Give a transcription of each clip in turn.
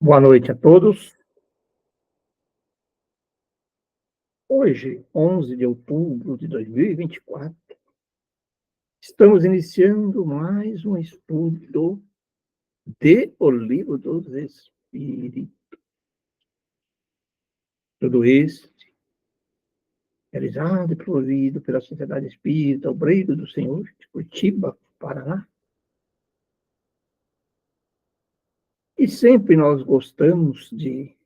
Boa noite a todos. Hoje, 11 de outubro de 2024, estamos iniciando mais um estudo de O Livro dos Espíritos. Tudo isso realizado e promovido pela Sociedade Espírita Obreiro do Senhor de Curitiba, Paraná. E sempre nós gostamos de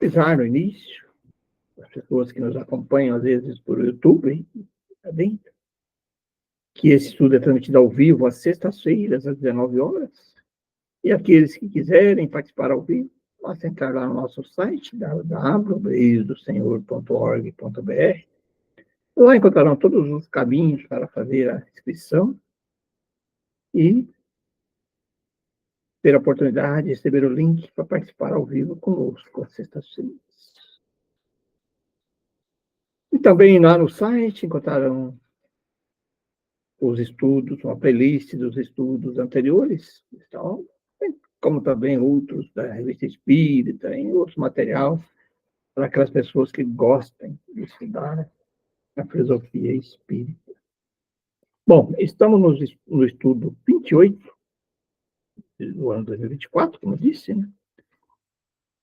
avisar no início, as pessoas que nos acompanham às vezes por YouTube, tá bem? Que esse estudo é transmitido ao vivo às sextas-feiras, às 19 horas. E aqueles que quiserem participar ao vivo, basta entrar lá no nosso site, www.obreirosdosenhor.org.br. Lá encontrarão todos os caminhos para fazer a inscrição e ter a oportunidade de receber o link para participar ao vivo conosco às sextas-feiras. E também lá no site encontrarão os estudos, uma playlist dos estudos anteriores, então, como também outros da Revista Espírita, e outros materiais para aquelas pessoas que gostem de estudar a filosofia espírita. Bom, estamos no estudo 28 do ano 2024, como eu disse, né?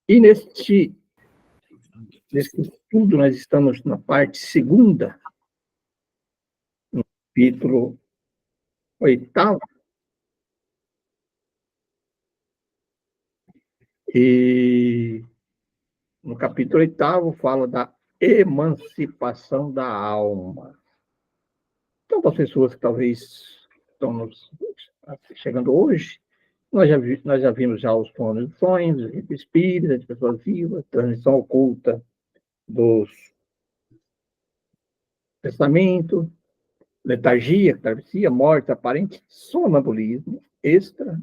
E neste estudo nós estamos na parte segunda, no capítulo 8º, e no capítulo 8º fala da emancipação da alma. Então, para as pessoas que talvez estão chegando hoje, nós já vimos já os planos de sonhos, de espírita, de pessoas vivas, transmissão oculta dos pensamentos, letargia, catalepsia, morte aparente, sonambulismo, extra,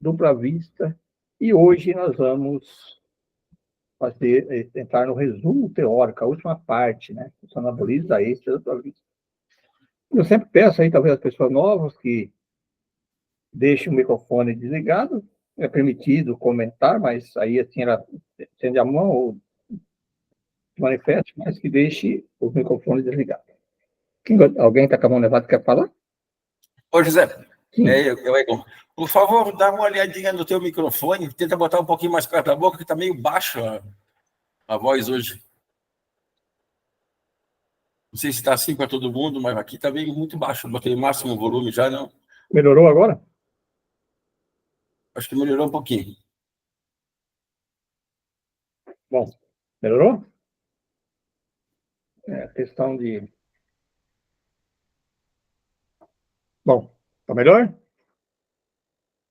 dupla vista, e hoje nós vamos entrar no resumo teórico, a última parte, né? Sonambulismo, da extra, dupla vista. Eu sempre peço aí, talvez, as pessoas novas que deixem o microfone desligado, é permitido comentar, mas aí assim ela acende a mão ou manifeste, mas que deixe o microfone desligado. Alguém está com a mão levada quer falar? Ô, José, por favor, dá uma olhadinha no teu microfone, tenta botar um pouquinho mais perto da boca, que está meio baixo a voz hoje. Não sei se está assim para todo mundo, mas aqui está meio muito baixo. Botei o máximo volume já, não? Melhorou agora? Acho que melhorou um pouquinho. Bom, melhorou? É questão de... Bom, está melhor?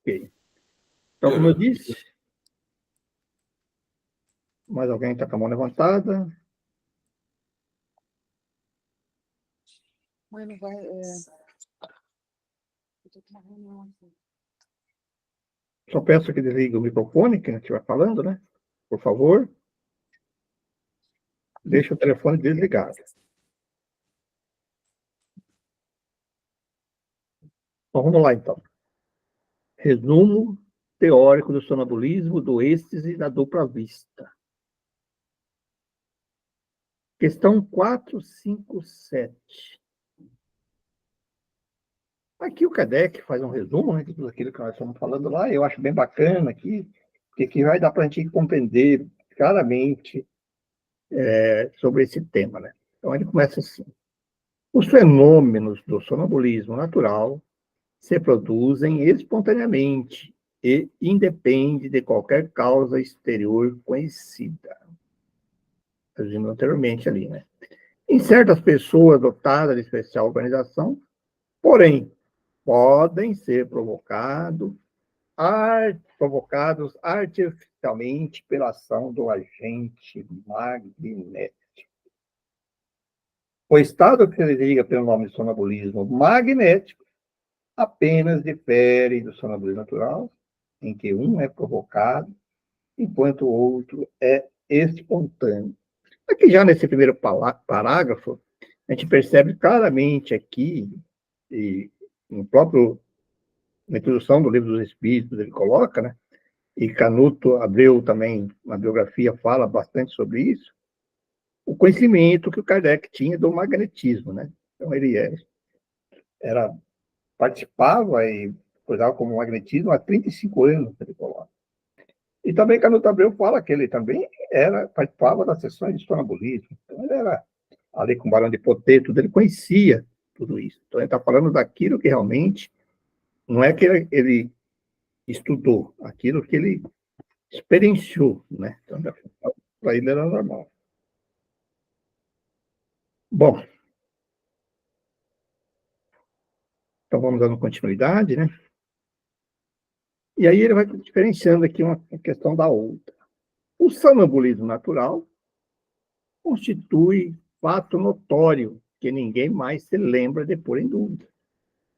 Ok. Então, como eu disse, mais alguém está com a mão levantada? Mãe, não vai... Só peço que desligue o microfone, que a gente estiver falando, né? Por favor. Deixe o telefone desligado. Bom, vamos lá, então. Resumo teórico do sonambulismo, do êxtase e da dupla vista. Questão 457. Aqui o Kardec faz um resumo, né, de tudo aquilo que nós estamos falando lá, e eu acho bem bacana aqui, porque aqui vai dar para a gente compreender claramente sobre esse tema, né? Então ele começa assim. Os fenômenos do sonambulismo natural se produzem espontaneamente e independem de qualquer causa exterior conhecida. Fazendo anteriormente ali, né? Em certas pessoas dotadas de especial organização, porém, podem ser provocados artificialmente pela ação do agente magnético. O estado que se designa pelo nome de sonambulismo magnético apenas difere do sonambulismo natural, em que um é provocado, enquanto o outro é espontâneo. Aqui já nesse primeiro parágrafo, a gente percebe claramente aqui, e no próprio, na introdução do Livro dos Espíritos, ele coloca, né? E Canuto Abreu também, na biografia, fala bastante sobre isso, o conhecimento que o Kardec tinha do magnetismo, né? Então, ele participava e cuidava como magnetismo há 35 anos, ele coloca. E também Canuto Abreu fala que ele também participava das sessões de sonambulismo. Então, ele era ali com o Barão de Potê, tudo, ele conhecia tudo isso. Então, ele está falando daquilo que realmente não é que ele estudou, aquilo que ele experienciou, né? Então, para ele era normal. Bom, então vamos dando continuidade, né? E aí ele vai diferenciando aqui uma questão da outra. O sonambulismo natural constitui fato notório que ninguém mais se lembra de pôr em dúvida,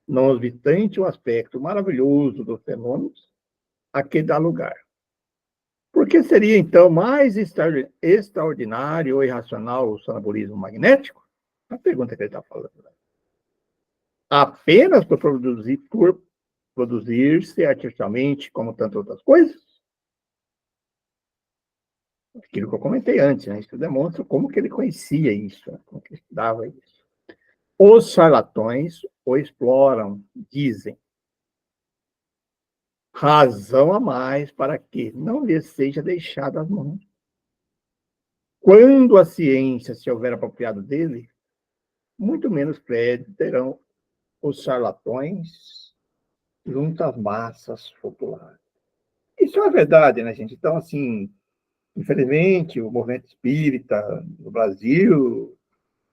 não obstante o aspecto maravilhoso dos fenômenos a que dá lugar. Por que seria, então, mais extraordinário ou irracional o sonambulismo magnético? A pergunta que ele está falando. Apenas por produzir-se artificialmente, como tantas outras coisas? Aquilo que eu comentei antes, né? Isso demonstra como que ele conhecia isso, né? Como que ele estudava isso. Os charlatões o exploram, dizem. Razão a mais para que não lhes seja deixada as mãos. Quando a ciência se houver apropriado dele, muito menos crédito terão os charlatões junto às massas populares. Isso é uma verdade, né, gente? Então, assim, infelizmente, o movimento espírita no Brasil,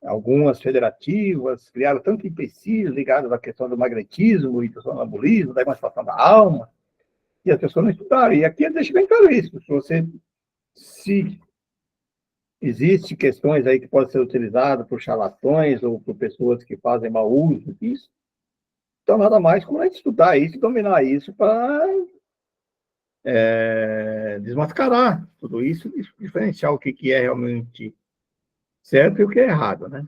algumas federativas, criaram tanto empecilhos ligados à questão do magnetismo e do sonambulismo, da emancipação da alma, e as pessoas não estudaram. E aqui deixa bem claro isso. Se existem questões aí que podem ser utilizadas por charlatões ou por pessoas que fazem mau uso disso, então nada mais como a gente estudar isso e dominar isso para desmascarar tudo isso, diferenciar o que é realmente certo e o que é errado, né?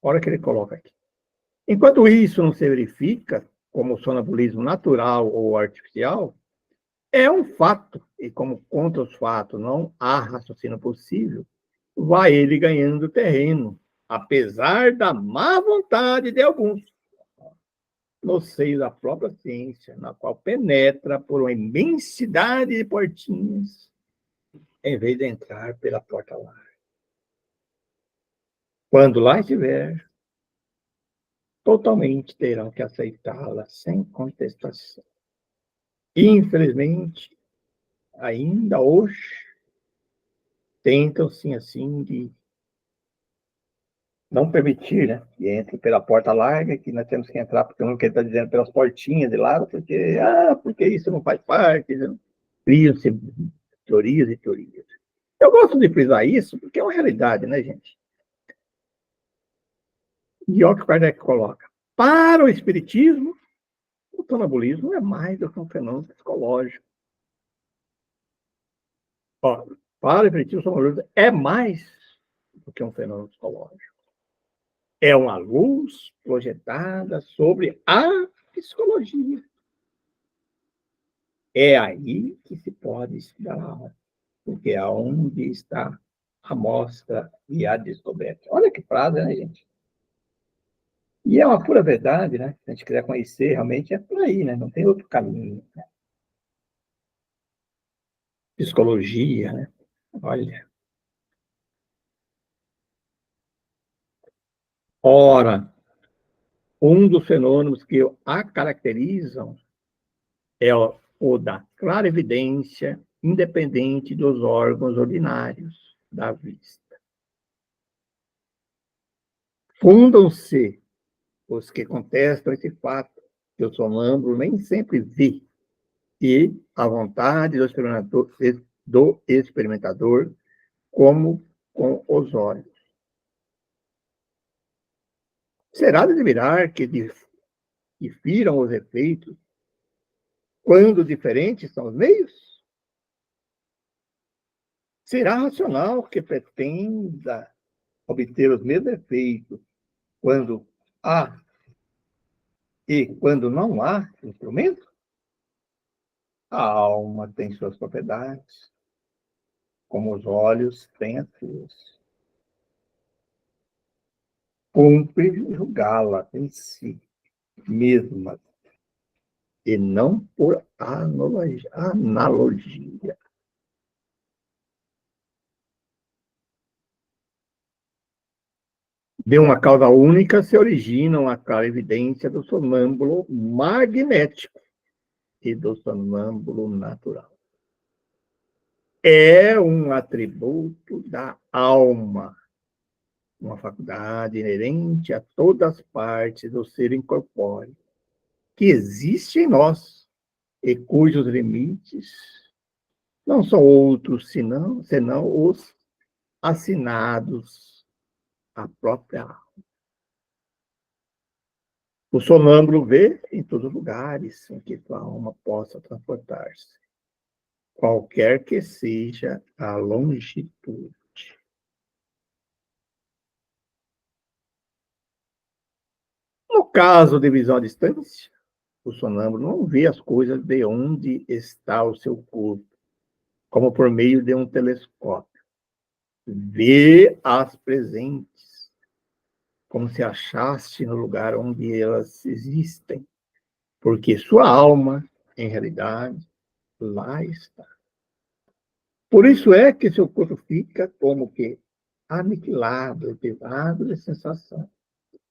Olha o que ele coloca aqui. Enquanto isso não se verifica como sonambulismo natural ou artificial, é um fato, e como contra os fatos não há raciocínio possível, vai ele ganhando terreno, apesar da má vontade de alguns, no seio da própria ciência, na qual penetra por uma imensidade de portinhas, em vez de entrar pela porta larga. Quando lá estiver, totalmente terão que aceitá-la sem contestação. Infelizmente, ainda hoje, tentam, sim, assim, de não permitir, né, que entre pela porta larga, que nós temos que entrar, porque não que ele está dizendo, pelas portinhas de lado, porque isso não faz parte, né? Criam-se teorias e teorias. Eu gosto de frisar isso, porque é uma realidade, né, gente? E olha o que o Kardec coloca. Para o espiritismo, o sonambulismo é mais do que um fenômeno psicológico. Ó, para o espiritismo, o sonambulismo é mais do que um fenômeno psicológico. É uma luz projetada sobre a psicologia. É aí que se pode estudar, porque é onde está a mostra e a descoberta. Olha que frase, né, gente? E é uma pura verdade, né? Se a gente quiser conhecer, realmente é por aí, né? Não tem outro caminho. Né? Psicologia, né? Olha. Ora, um dos fenômenos que a caracterizam é o da clarividência independente dos órgãos ordinários da vista. Fundam-se os que contestam esse fato, que o sonâmbulo nem sempre vê, e a vontade do experimentador como com os olhos. Será de admirar que difiram os efeitos quando diferentes são os meios? Será racional que pretenda obter os mesmos efeitos quando há e quando não há instrumento? A alma tem suas propriedades, como os olhos têm as suas. Cumpre julgá-la em si mesma, e não por analogia. De uma causa única se originam a clara evidência do sonâmbulo magnético e do sonâmbulo natural. É um atributo da alma, uma faculdade inerente a todas as partes do ser incorpóreo, que existe em nós e cujos limites não são outros senão os assinados à própria alma. O sonâmbulo vê em todos os lugares em que sua alma possa transportar-se, qualquer que seja a longitude. No caso de visão à distância, o sonâmbulo não vê as coisas de onde está o seu corpo, como por meio de um telescópio. Vê-as presentes, como se achasse no lugar onde elas existem, porque sua alma, em realidade, lá está. Por isso é que seu corpo fica como que aniquilado, privado de sensação,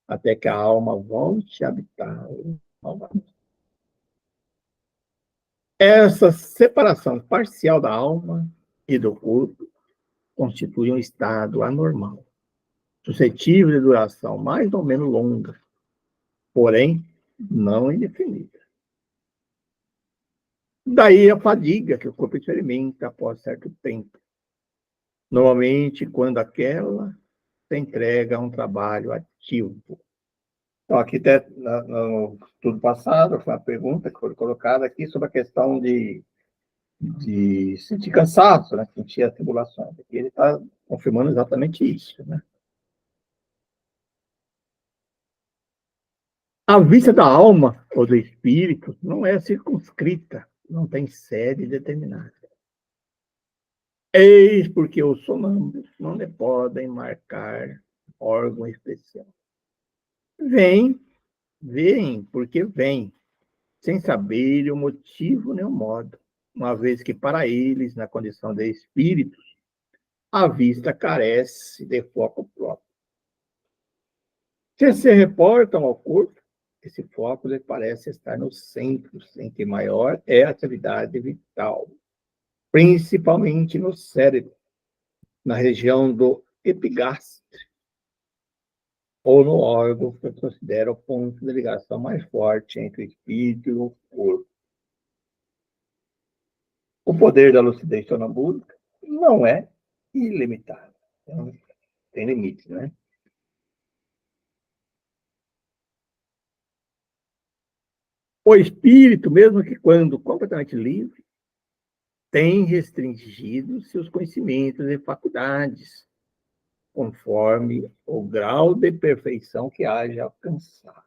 até que a alma volte a habitá-lo novamente. Essa separação parcial da alma e do corpo constitui um estado anormal, suscetível de duração mais ou menos longa, porém não indefinida. Daí a fadiga que o corpo experimenta após certo tempo, normalmente quando aquela se entrega a um trabalho ativo. Então, aqui no estudo passado, foi uma pergunta que foi colocada aqui sobre a questão de sentir cansaço, né? Sentir atribulações. Aqui ele está confirmando exatamente isso, né? A vista da alma ou do espírito não é circunscrita, não tem sede determinada. Eis porque os sonâmbulos não lhe podem marcar órgão especial. Vêm porque vêm, sem saber o motivo nem o modo, uma vez que para eles, na condição de espíritos, a vista carece de foco próprio. Se reportam ao corpo, esse foco lhe parece estar no centro, em que maior é a atividade vital, principalmente no cérebro, na região do epigastre, ou no órgão que considera o ponto de ligação mais forte entre o espírito e o corpo. O poder da lucidez sonambúlica não é ilimitado. Então, tem limites, né? O espírito, mesmo que quando completamente livre, tem restringido seus conhecimentos e faculdades, conforme o grau de perfeição que haja alcançado.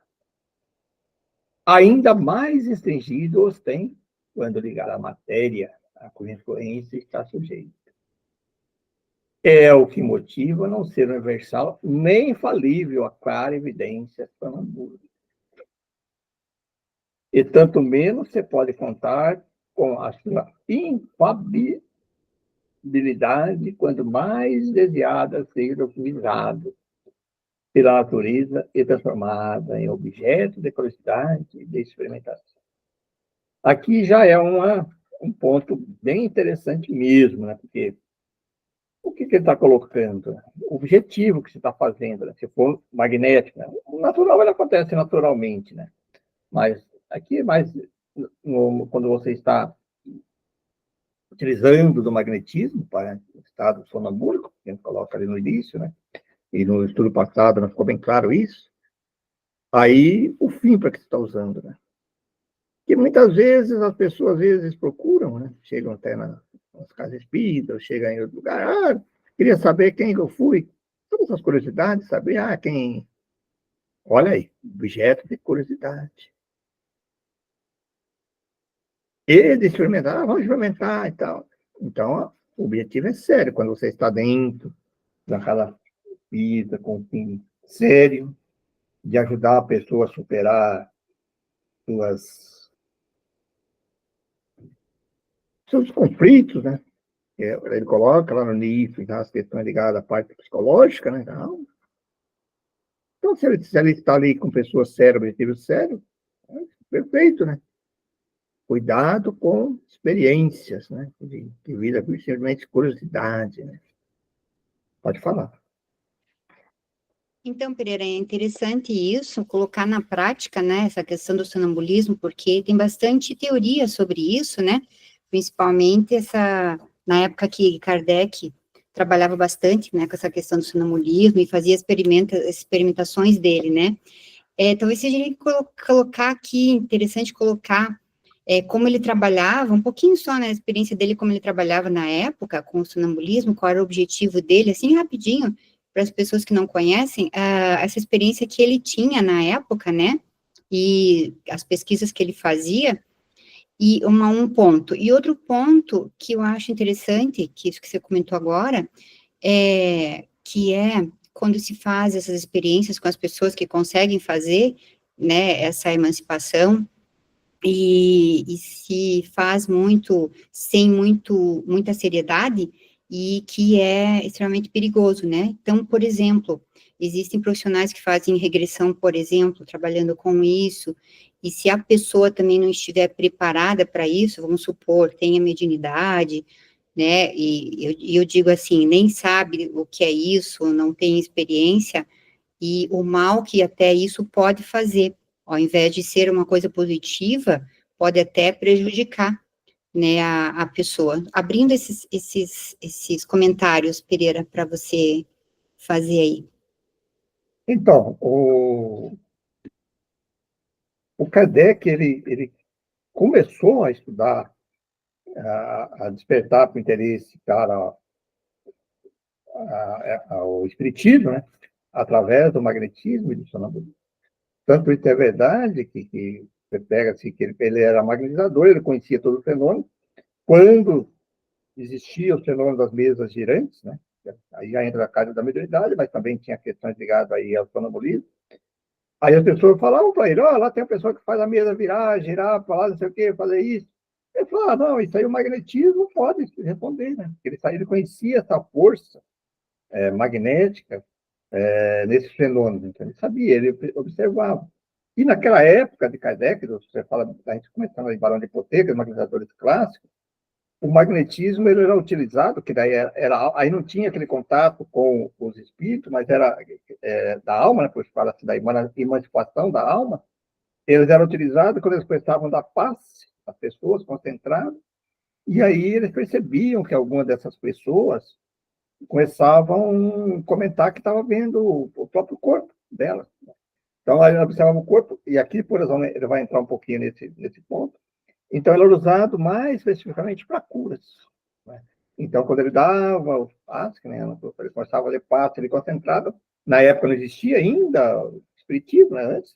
Ainda mais restringido os tem quando ligar a matéria a cuja influência está sujeito. É o que motiva não ser universal nem infalível a clara evidência sonambúlica. E tanto menos você pode contar com a sua infabilidade, quanto mais desviada seja o visado pela natureza e transformada em objeto de curiosidade e de experimentação. Aqui já é um ponto bem interessante mesmo, né? Porque o que ele está colocando? O objetivo que você está fazendo, né? Se for magnético, né? O natural ele acontece naturalmente, né? Mas aqui é mais quando você está utilizando do magnetismo para o estado sonambúlico, que a gente coloca ali no início, né? E no estudo passado não ficou bem claro isso. Aí, o fim para que você está usando, né? Que muitas vezes as pessoas às vezes procuram, né? Chegam até nas casas espíritas, chegam em outro lugar, queria saber quem eu fui. Todas essas curiosidades, saber quem Olha aí, objeto de curiosidade. E de experimentar, vamos experimentar e tal. Então, o objetivo é sério, quando você está dentro daquela vida com um fim sério, de ajudar a pessoa a superar suas, seus conflitos, né? Ele coloca lá no NIF, então, as questões ligadas à parte psicológica, né? Então, se ele está ali com pessoas sérias, objetivo sério, é perfeito, né? Cuidado com experiências, né? De vida, simplesmente curiosidade, né? Pode falar. Então, Pereira, é interessante isso, colocar na prática, né, essa questão do sonambulismo, porque tem bastante teoria sobre isso, né, principalmente na época que Kardec trabalhava bastante, né, com essa questão do sonambulismo e fazia experimentações dele, né. Talvez seja colocar aqui, interessante colocar como ele trabalhava, um pouquinho só, né, a experiência dele, como ele trabalhava na época com o sonambulismo, qual era o objetivo dele, assim, rapidinho, para as pessoas que não conhecem, essa experiência que ele tinha na época, né, e as pesquisas que ele fazia, e um ponto. E outro ponto que eu acho interessante, que isso que você comentou agora, que é quando se faz essas experiências com as pessoas que conseguem fazer, né, essa emancipação, e se faz sem muita seriedade, e que é extremamente perigoso, né? Então, por exemplo, existem profissionais que fazem regressão, por exemplo, trabalhando com isso, e se a pessoa também não estiver preparada para isso, vamos supor, tenha mediunidade, né, e eu digo assim, nem sabe o que é isso, não tem experiência, e o mal que até isso pode fazer, ao invés de ser uma coisa positiva, pode até prejudicar, né, a pessoa. Abrindo esses comentários, Pereira, para você fazer aí. Então, o Kardec, ele começou a estudar, a despertar para o interesse para ao espiritismo, né? Através do magnetismo e do sonambulismo. Tanto isso é verdade que você pega assim, que ele era magnetizador, ele conhecia todo o fenômeno. Quando existia o fenômeno das mesas girantes, né? Aí já entra a casa da mediunidade, mas também tinha questões ligadas aí ao sonambulismo. Aí as pessoas falavam para ele, lá tem uma pessoa que faz a mesa virar, girar, para lá, não sei o quê, fazer isso. Ele falou, não, isso aí o magnetismo pode responder, né? Ele conhecia essa força magnética nesse fenômeno, então ele sabia, ele observava. E naquela época de Kardec, você fala, a gente começando em Barão de Hipoteca, magnetizadores clássicos, o magnetismo ele era utilizado, que daí aí não tinha aquele contato com os espíritos, mas era da alma, né, por isso fala assim, da emancipação da alma, eles eram utilizados quando eles precisavam da paz, as pessoas concentradas, e aí eles percebiam que algumas dessas pessoas começavam a comentar que estava vendo o próprio corpo delas. Então, ele observava o corpo, e aqui, por exemplo, ele vai entrar um pouquinho nesse ponto. Então, ele era usado mais especificamente para curas. Né? Então, quando ele dava o passe, né, ele começava a fazer passe, ele concentrado, na época não existia ainda o espiritismo, né, antes,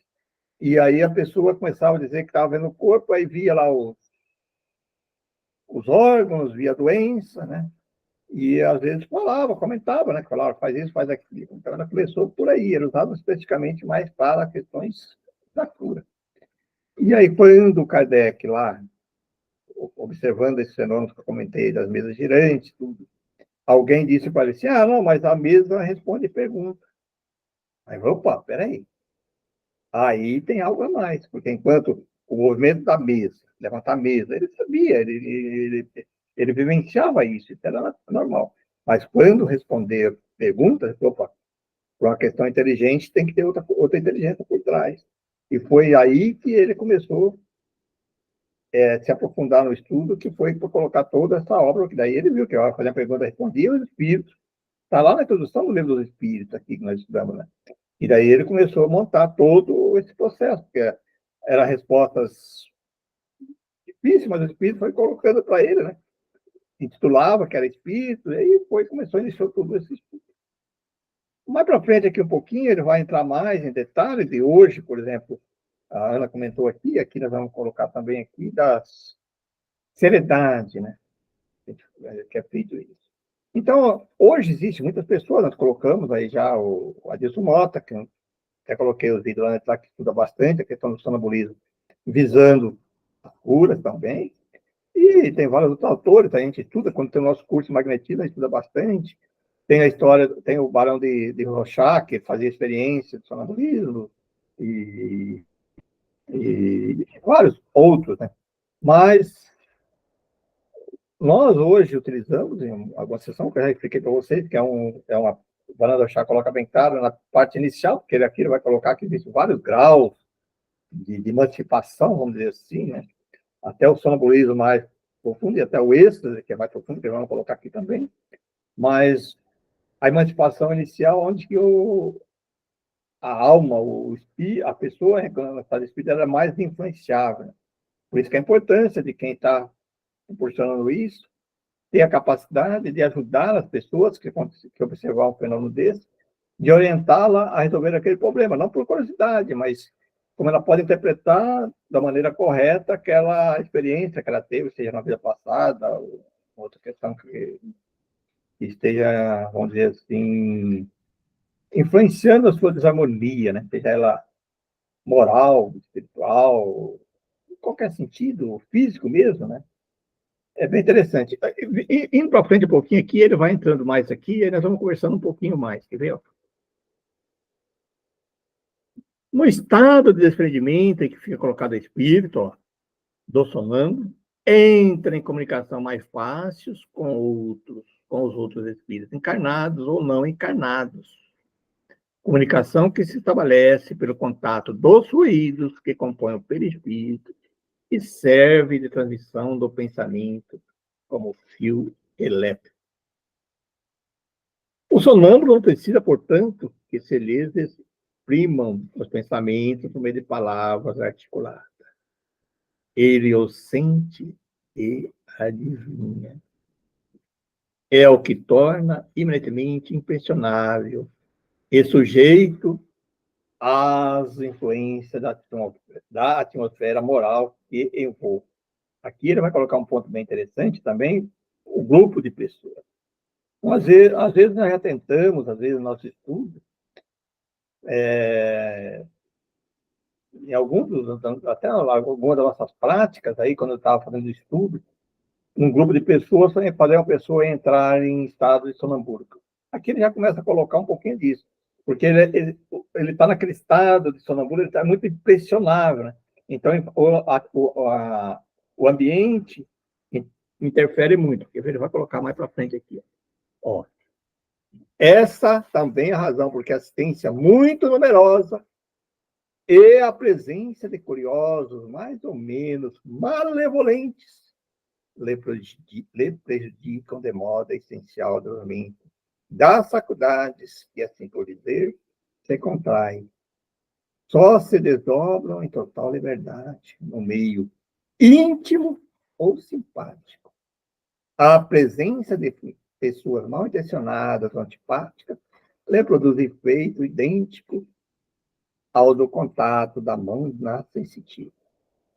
e aí a pessoa começava a dizer que estava vendo o corpo, aí via lá os órgãos, via a doença, né? E às vezes falava, comentava, né? Falava, faz isso, faz aquilo. Então ela começou por aí, era usado especificamente mais para questões da cura. E aí, quando o Kardec lá, observando esses fenômenos que eu comentei, das mesas girantes, tudo, alguém disse para ele assim, não, mas a mesa responde pergunta. Aí, opa, peraí. Aí tem algo a mais, porque enquanto o movimento da mesa, levantar a mesa, ele sabia, ele vivenciava isso era normal. Mas quando responder perguntas, opa, para uma questão inteligente tem que ter outra inteligência por trás. E foi aí que ele começou a se aprofundar no estudo, que foi para colocar toda essa obra, que daí ele viu que eu fazia a pergunta, respondia os espíritos. Está lá na introdução do livro dos espíritos, aqui que nós estudamos, né? E daí ele começou a montar todo esse processo, porque eram respostas difíceis, mas o espírito foi colocando para ele, né? Intitulava que era espírito, e aí começou a iniciar tudo esse estudo. Mais para frente aqui um pouquinho, ele vai entrar mais em detalhes, e hoje, por exemplo, a Ana comentou aqui nós vamos colocar também aqui das seriedade, né? Que é feito isso. Então, hoje existe muitas pessoas, nós colocamos aí já o Adilson Mota, que eu até coloquei os vídeos lá, que estuda bastante a questão do sonambulismo, visando a cura também. E tem vários outros autores, a gente estuda, quando tem o nosso curso de magnetismo, a gente estuda bastante. Tem a história, tem o Barão de Rorschach, que fazia experiência de sonambulismo, e, e vários outros, né? Mas nós hoje utilizamos, em alguma sessão que eu já expliquei para vocês, que é uma. O Barão de Rorschach coloca bem claro na parte inicial, porque ele aqui vai colocar que existem vários graus de emancipação, vamos dizer assim, né? Até o sonambulismo mais profundo e até o êxtase, que é mais profundo, que vamos colocar aqui também. Mas a emancipação inicial, onde que a alma, a pessoa, quando ela está de espírito, ela é mais influenciável. Por isso que a importância de quem está proporcionando isso, ter a capacidade de ajudar as pessoas que observar um fenômeno desse, de orientá-la a resolver aquele problema, não por curiosidade, mas como ela pode interpretar da maneira correta aquela experiência que ela teve, seja na vida passada, ou outra questão que esteja, vamos dizer assim, influenciando a sua desarmonia, né? Seja ela moral, espiritual, em qualquer sentido, físico mesmo, né? É bem interessante. Indo para frente um pouquinho aqui, ele vai entrando mais aqui, e aí nós vamos conversando um pouquinho mais, quer ver? No estado de desprendimento em que fica colocado o espírito, ó, do sonâmbulo, entra em comunicação mais fácil com os outros espíritos, encarnados ou não encarnados. Comunicação que se estabelece pelo contato dos fluidos que compõem o perispírito e serve de transmissão do pensamento como fio elétrico. O sonâmbulo não precisa, portanto, que se lhes exprimam os pensamentos por meio de palavras articuladas. Ele os sente e adivinha. É o que torna imediatamente impressionável e sujeito às influências da atmosfera moral que envolve. Aqui ele vai colocar um ponto bem interessante também, o grupo de pessoas. Então, às vezes nós já tentamos, às vezes, no nosso estudo, em até algumas das nossas práticas, aí, quando eu estava fazendo estudo, um grupo de pessoas, fazer uma pessoa entrar em estado de sonambúrico. Aqui ele já começa a colocar um pouquinho disso, porque ele está naquele estado de sonambúrico, ele está muito impressionável, né? Então, o ambiente interfere muito, porque ele vai colocar mais para frente aqui. Ó. Essa também é a razão, porque a assistência muito numerosa e a presença de curiosos mais ou menos malevolentes lhe prejudicam de modo essencial o desenvolvimento das faculdades que, assim por dizer, se contraem. Só se desdobram em total liberdade, no meio íntimo ou simpático. A presença de pessoas mal intencionadas ou antipáticas lhe produz efeito idêntico ao do contato da mão na sensitiva.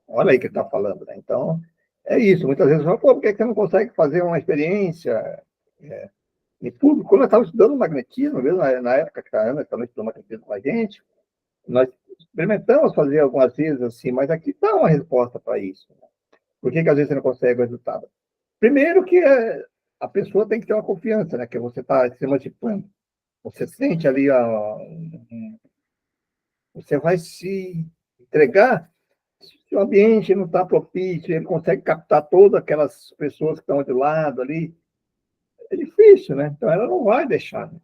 Olha aí que ele está falando, né? Então, é isso. Muitas vezes fala, por que você não consegue fazer uma experiência em público? Quando eu estava estudando magnetismo, mesmo na época que a Ana estava estudando magnetismo com a gente, nós experimentamos fazer algumas vezes assim, mas aqui dá uma resposta para isso. Né? Por que às vezes você não consegue o resultado? Primeiro que a pessoa tem que ter uma confiança, né? Que você está se emancipando. Você sente ali, você vai se entregar. Se o ambiente não está propício, ele consegue captar todas aquelas pessoas que estão do lado ali, é difícil, né? Então, ela não vai deixar. Né?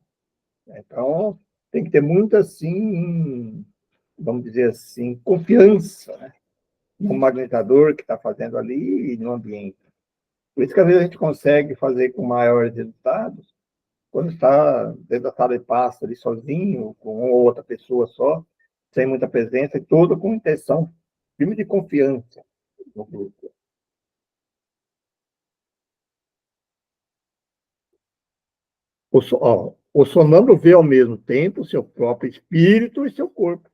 Então, tem que ter muita, assim, vamos dizer assim, confiança, né? No magnetizador que está fazendo ali e no ambiente. Por isso que, às vezes, a gente consegue fazer com maiores resultados quando está dentro da sala de passe ali sozinho, com uma ou outra pessoa só, sem muita presença, e toda com intenção firme de confiança no grupo. O sonâmbulo vê ao mesmo tempo seu próprio espírito e seu corpo,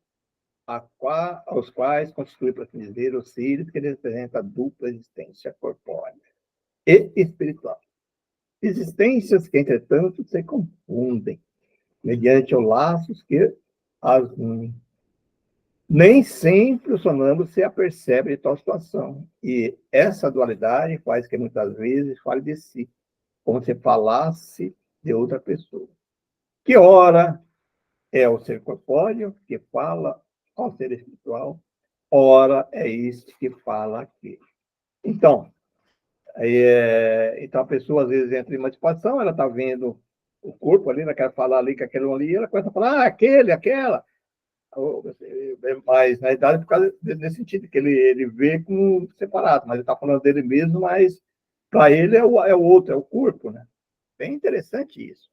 aos quais constitui, para assim dizer, os seres que representam a dupla existência corpórea e espiritual. Existências que, entretanto, se confundem mediante os laços que as unem. Nem sempre o sonâmbulo se apercebe de tal situação, e essa dualidade faz que muitas vezes fale de si, como se falasse de outra pessoa. Que ora é o ser corpóreo que fala ao ser espiritual, ora é este que fala aqui. Então, então a pessoa às vezes entra em emancipação, ela está vendo o corpo ali, ela quer falar ali com aquele ali, ela começa a falar, aquele, aquela. Mas, na verdade, por causa desse sentido, que ele vê como separado, mas ele está falando dele mesmo, mas para ele é o outro, é o corpo, né? Bem interessante isso.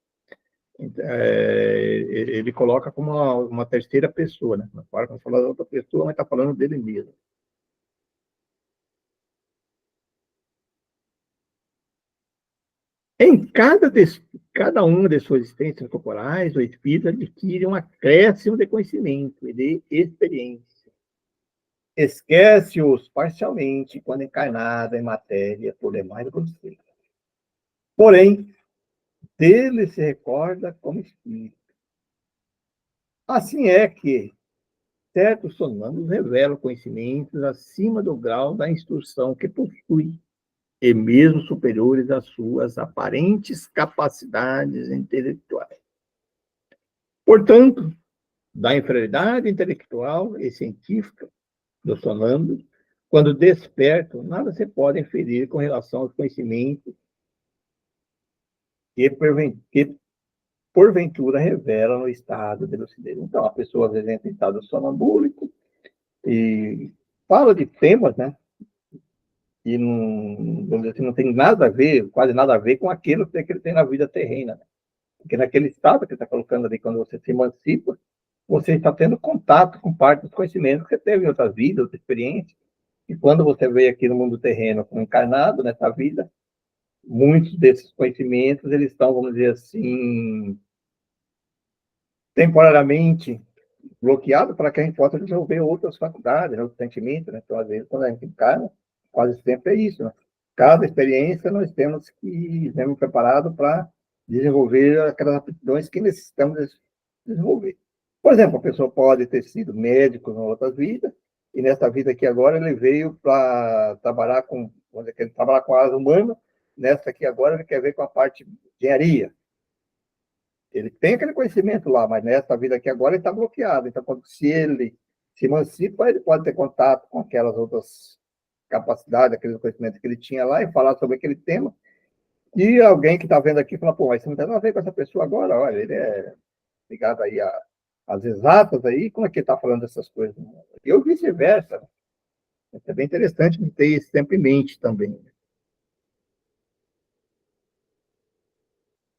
Ele coloca como uma terceira pessoa, né? Não fala da outra pessoa, mas está falando dele mesmo. Em cada uma de suas existências corporais, o espírito adquire um acréscimo de conhecimento e de experiência. Esquece-os parcialmente quando encarnada em matéria por demais produzir. Porém, dele se recorda como espírito. Assim é que certos sonâmbulos revelam conhecimentos acima do grau da instrução que possui, e mesmo superiores às suas aparentes capacidades intelectuais. Portanto, da inferioridade intelectual e científica do sonâmbulo, quando desperto, nada se pode inferir com relação aos conhecimentos que porventura revelam no estado de lucidez. Então, a pessoa, às vezes, entra em estado sonambúlico e fala de temas, né? E não, vamos dizer assim, não tem nada a ver, quase nada a ver com aquilo que ele tem na vida terrena. Né? Porque naquele estado que ele está colocando ali, quando você se emancipa, você está tendo contato com parte dos conhecimentos que você teve em outras vidas, outras experiências. E quando você veio aqui no mundo terreno como encarnado nessa vida, muitos desses conhecimentos, eles estão, vamos dizer assim, temporariamente bloqueados para que a gente possa desenvolver outras faculdades, outros sentimentos. Né? Então, às vezes, quando a gente encarna, quase sempre é isso. Né? Cada experiência nós temos que sermos preparados para desenvolver aquelas aptidões que necessitamos desenvolver. Por exemplo, a pessoa pode ter sido médico em outras vidas, e nessa vida aqui agora ele veio para trabalhar com, vamos dizer, trabalhar com a asa humana, nessa aqui agora ele quer ver com a parte de engenharia. Ele tem aquele conhecimento lá, mas nessa vida aqui agora ele está bloqueado. Então, se ele se emancipa, ele pode ter contato com aquelas outras capacidades, aqueles conhecimentos que ele tinha lá e falar sobre aquele tema. E alguém que está vendo aqui fala, pô, mas você não tem nada a ver com essa pessoa agora, olha, ele é ligado aí às exatas aí, como é que ele está falando dessas coisas? E eu vice-versa. É bem interessante ter isso sempre em mente também.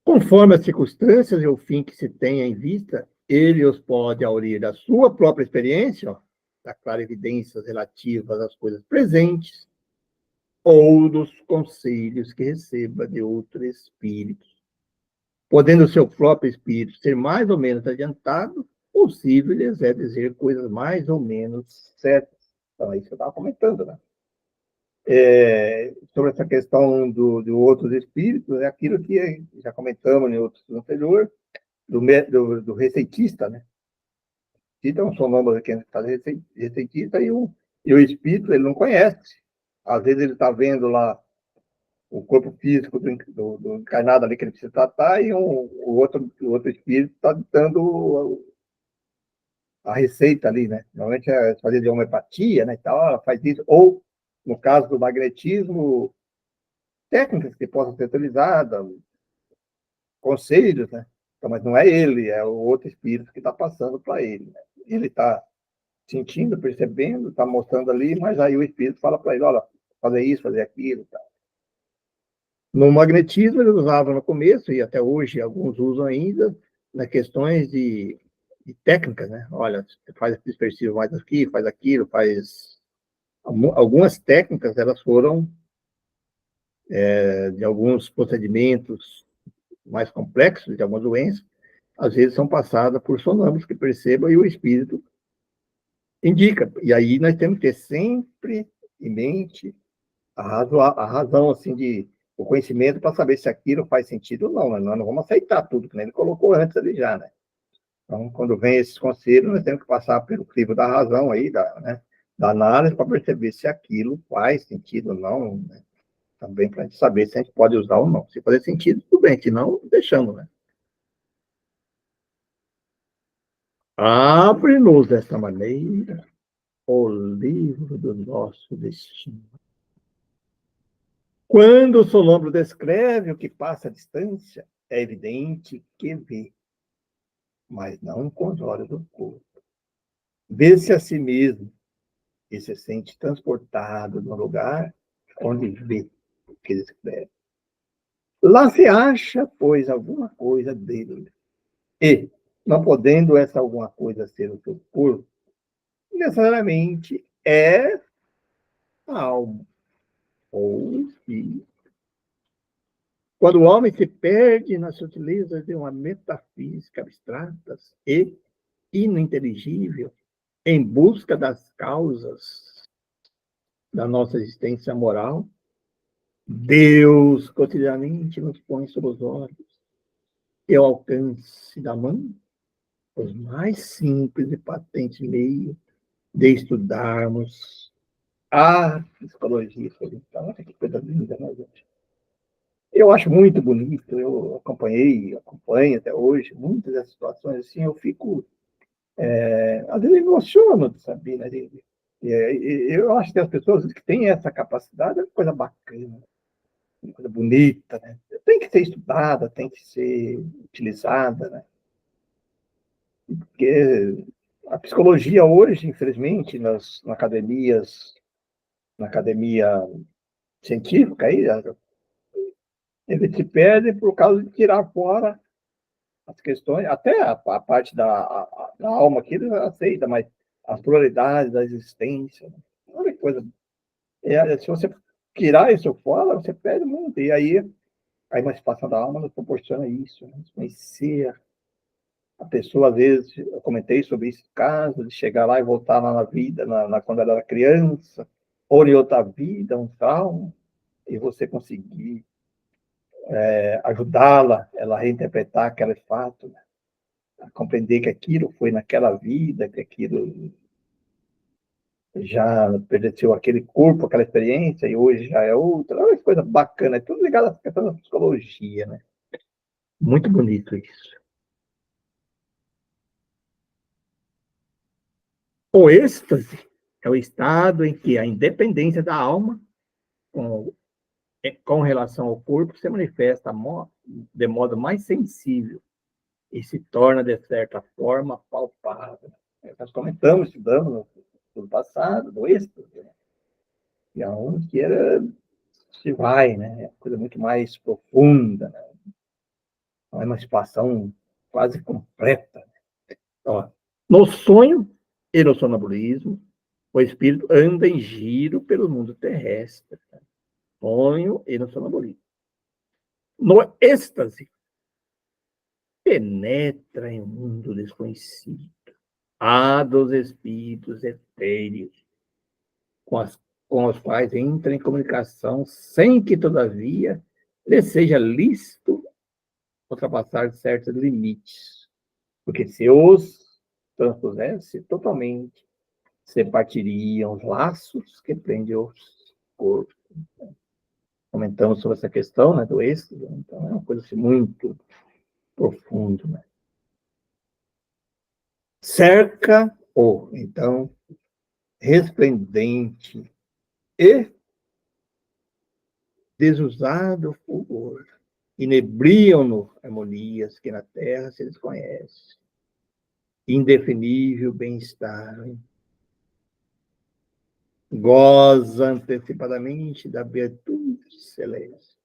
Conforme as circunstâncias e o fim que se tenha em vista, ele os pode aurir da sua própria experiência, ó, da clarividências relativas às coisas presentes, ou dos conselhos que receba de outros espíritos. Podendo o seu próprio espírito ser mais ou menos adiantado, possível lhes é dizer coisas mais ou menos certas. Então, é isso que eu estava comentando, né? Sobre essa questão do outros espíritos, é aquilo que já comentamos em outros anteriores, do receitista, né? Então, um sonâmbulo que faz receitista e o espírito ele não conhece. Às vezes ele está vendo lá o corpo físico do encarnado ali que ele precisa tratar e o outro espírito está dando a receita ali, né? Normalmente é fazer de homeopatia, né? E tal, ela faz isso. Ou, no caso do magnetismo, técnicas que possam ser utilizadas, conselhos, né? Então, mas não é ele, é o outro espírito que está passando para ele. Né? Ele está sentindo, percebendo, está mostrando ali, mas aí o espírito fala para ele, olha, fazer isso, fazer aquilo, tal. No magnetismo, eles usavam no começo, e até hoje alguns usam ainda, nas questões de técnicas, né? Olha, faz dispersivo mais aqui, faz aquilo, faz... Algumas técnicas, elas foram de alguns procedimentos mais complexos, de algumas doenças, às vezes são passadas por sonâmbulos que percebam e o espírito indica. E aí nós temos que ter sempre em mente a razão assim, o conhecimento para saber se aquilo faz sentido ou não. Né? Nós não vamos aceitar tudo, que nem ele colocou antes ali já. Né? Então, quando vem esses conselhos, nós temos que passar pelo crivo da razão aí, da análise, para perceber se aquilo faz sentido ou não. Né? Também para a gente saber se a gente pode usar ou não. Se fazer sentido, tudo bem, se não, deixamos. Né? Abre-nos desta maneira o livro do nosso destino. Quando o sonâmbulo descreve o que passa à distância, é evidente que vê, mas não com os olhos do corpo. Vê-se a si mesmo e se sente transportado no lugar onde vê o que descreve. Lá se acha, pois, alguma coisa dele. E, não podendo essa alguma coisa ser o seu corpo, necessariamente é a alma ou espírito. Quando o homem se perde nas sutilezas de uma metafísica abstratas e ininteligível, em busca das causas da nossa existência moral, Deus cotidianamente nos põe sob os olhos e ao alcance da mão os mais simples e patentes meios de estudarmos a psicologia social. Olha que coisa linda, né, gente? Eu acho muito bonito, eu acompanho até hoje, muitas das situações assim, eu fico, às vezes eu emociono de saber, né? Eu acho que as pessoas que têm essa capacidade é uma coisa bacana, uma coisa bonita, né? Tem que ser estudada, tem que ser utilizada, né? Porque a psicologia hoje, infelizmente, na academia científica, aí, ele se perde por causa de tirar fora as questões, até a parte da alma aqui ele aceita, mas as pluralidades da existência, né? Olha que coisa. Se você tirar isso fora, você perde muito. E aí a emancipação da alma nos proporciona isso, né? Conhecer a pessoa, às vezes, eu comentei sobre esse caso, de chegar lá e voltar lá na vida, quando ela era criança, ou em outra vida, um trauma, e você conseguir ajudá-la, ela a reinterpretar aquele fato, né? A compreender que aquilo foi naquela vida, que aquilo já pertenceu aquele corpo, aquela experiência, e hoje já é outra. Olha que coisa bacana, é tudo ligado à questão da psicologia, né? Muito bonito isso. O êxtase é o estado em que a independência da alma com relação ao corpo se manifesta de modo mais sensível e se torna, de certa forma, palpável. Nós comentamos, estudamos no passado, do êxtase, né? E aonde que se vai, né? É uma coisa muito mais profunda, né? Uma emancipação quase completa. Então, no sonho e no sonambulismo, o espírito anda em giro pelo mundo terrestre. Né? Sonho e no sonambulismo. No êxtase, penetra em um mundo desconhecido. Há dos espíritos etéreos, com os quais entra em comunicação, sem que, todavia, lhe seja lícito ultrapassar certos limites. Porque se os transpusesse totalmente, se partiriam os laços que prendem os corpos. Comentamos sobre essa questão, né, do êxtase, então é uma coisa assim, muito profunda. Né? Cerca o, então, resplendente e desusado fulgor. Inebriam-no harmonias que na terra se desconhecem. Indefinível bem-estar. Goza antecipadamente da virtude celeste.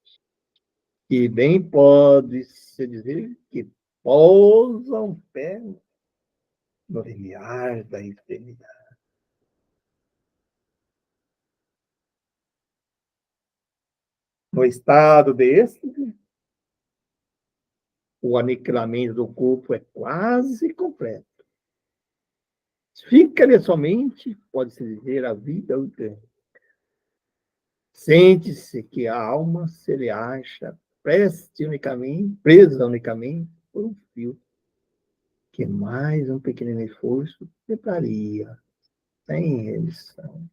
E bem pode-se dizer que pousa um pé no limiar da eternidade. No estado de êxtase, o aniquilamento do corpo é quase completo. Fica-lhe somente, pode-se dizer, a vida útil. Sente-se que a alma se lhe acha presa unicamente por um fio, que mais um pequeno esforço quebraria, sem remissão.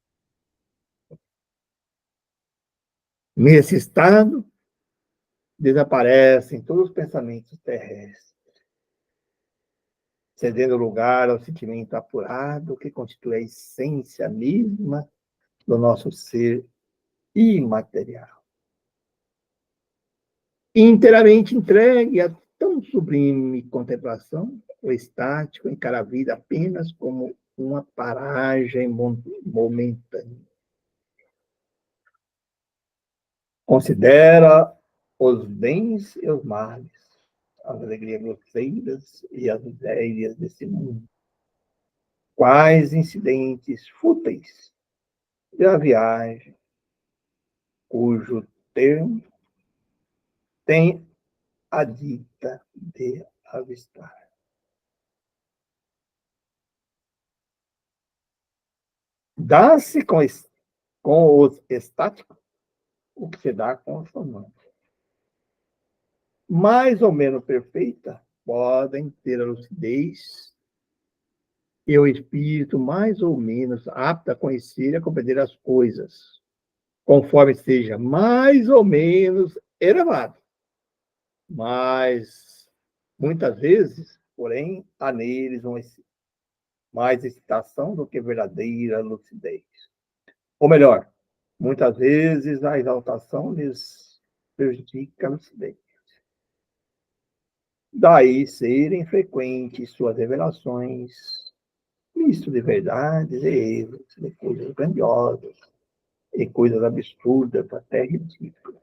Nesse estado, desaparecem todos os pensamentos terrestres, cedendo lugar ao sentimento apurado que constitui a essência mesma do nosso ser imaterial. Inteiramente entregue a tão sublime contemplação, o estático encara a vida apenas como uma paragem momentânea. Considera os bens e os males, as alegrias grosseiras e as ideias desse mundo. Quais incidentes fúteis da viagem, cujo termo tem a dita de avistar. Dá-se com os estáticos o que se dá com os formantes. Mais ou menos perfeita, podem ter a lucidez e o espírito mais ou menos apto a conhecer e a compreender as coisas, conforme seja mais ou menos elevado. Mas, muitas vezes, porém, há neles mais excitação do que verdadeira lucidez. Ou melhor, muitas vezes a exaltação lhes prejudica a lucidez. Daí serem frequentes suas revelações, misto de verdades e erros, de coisas grandiosas e coisas absurdas, até ridículas.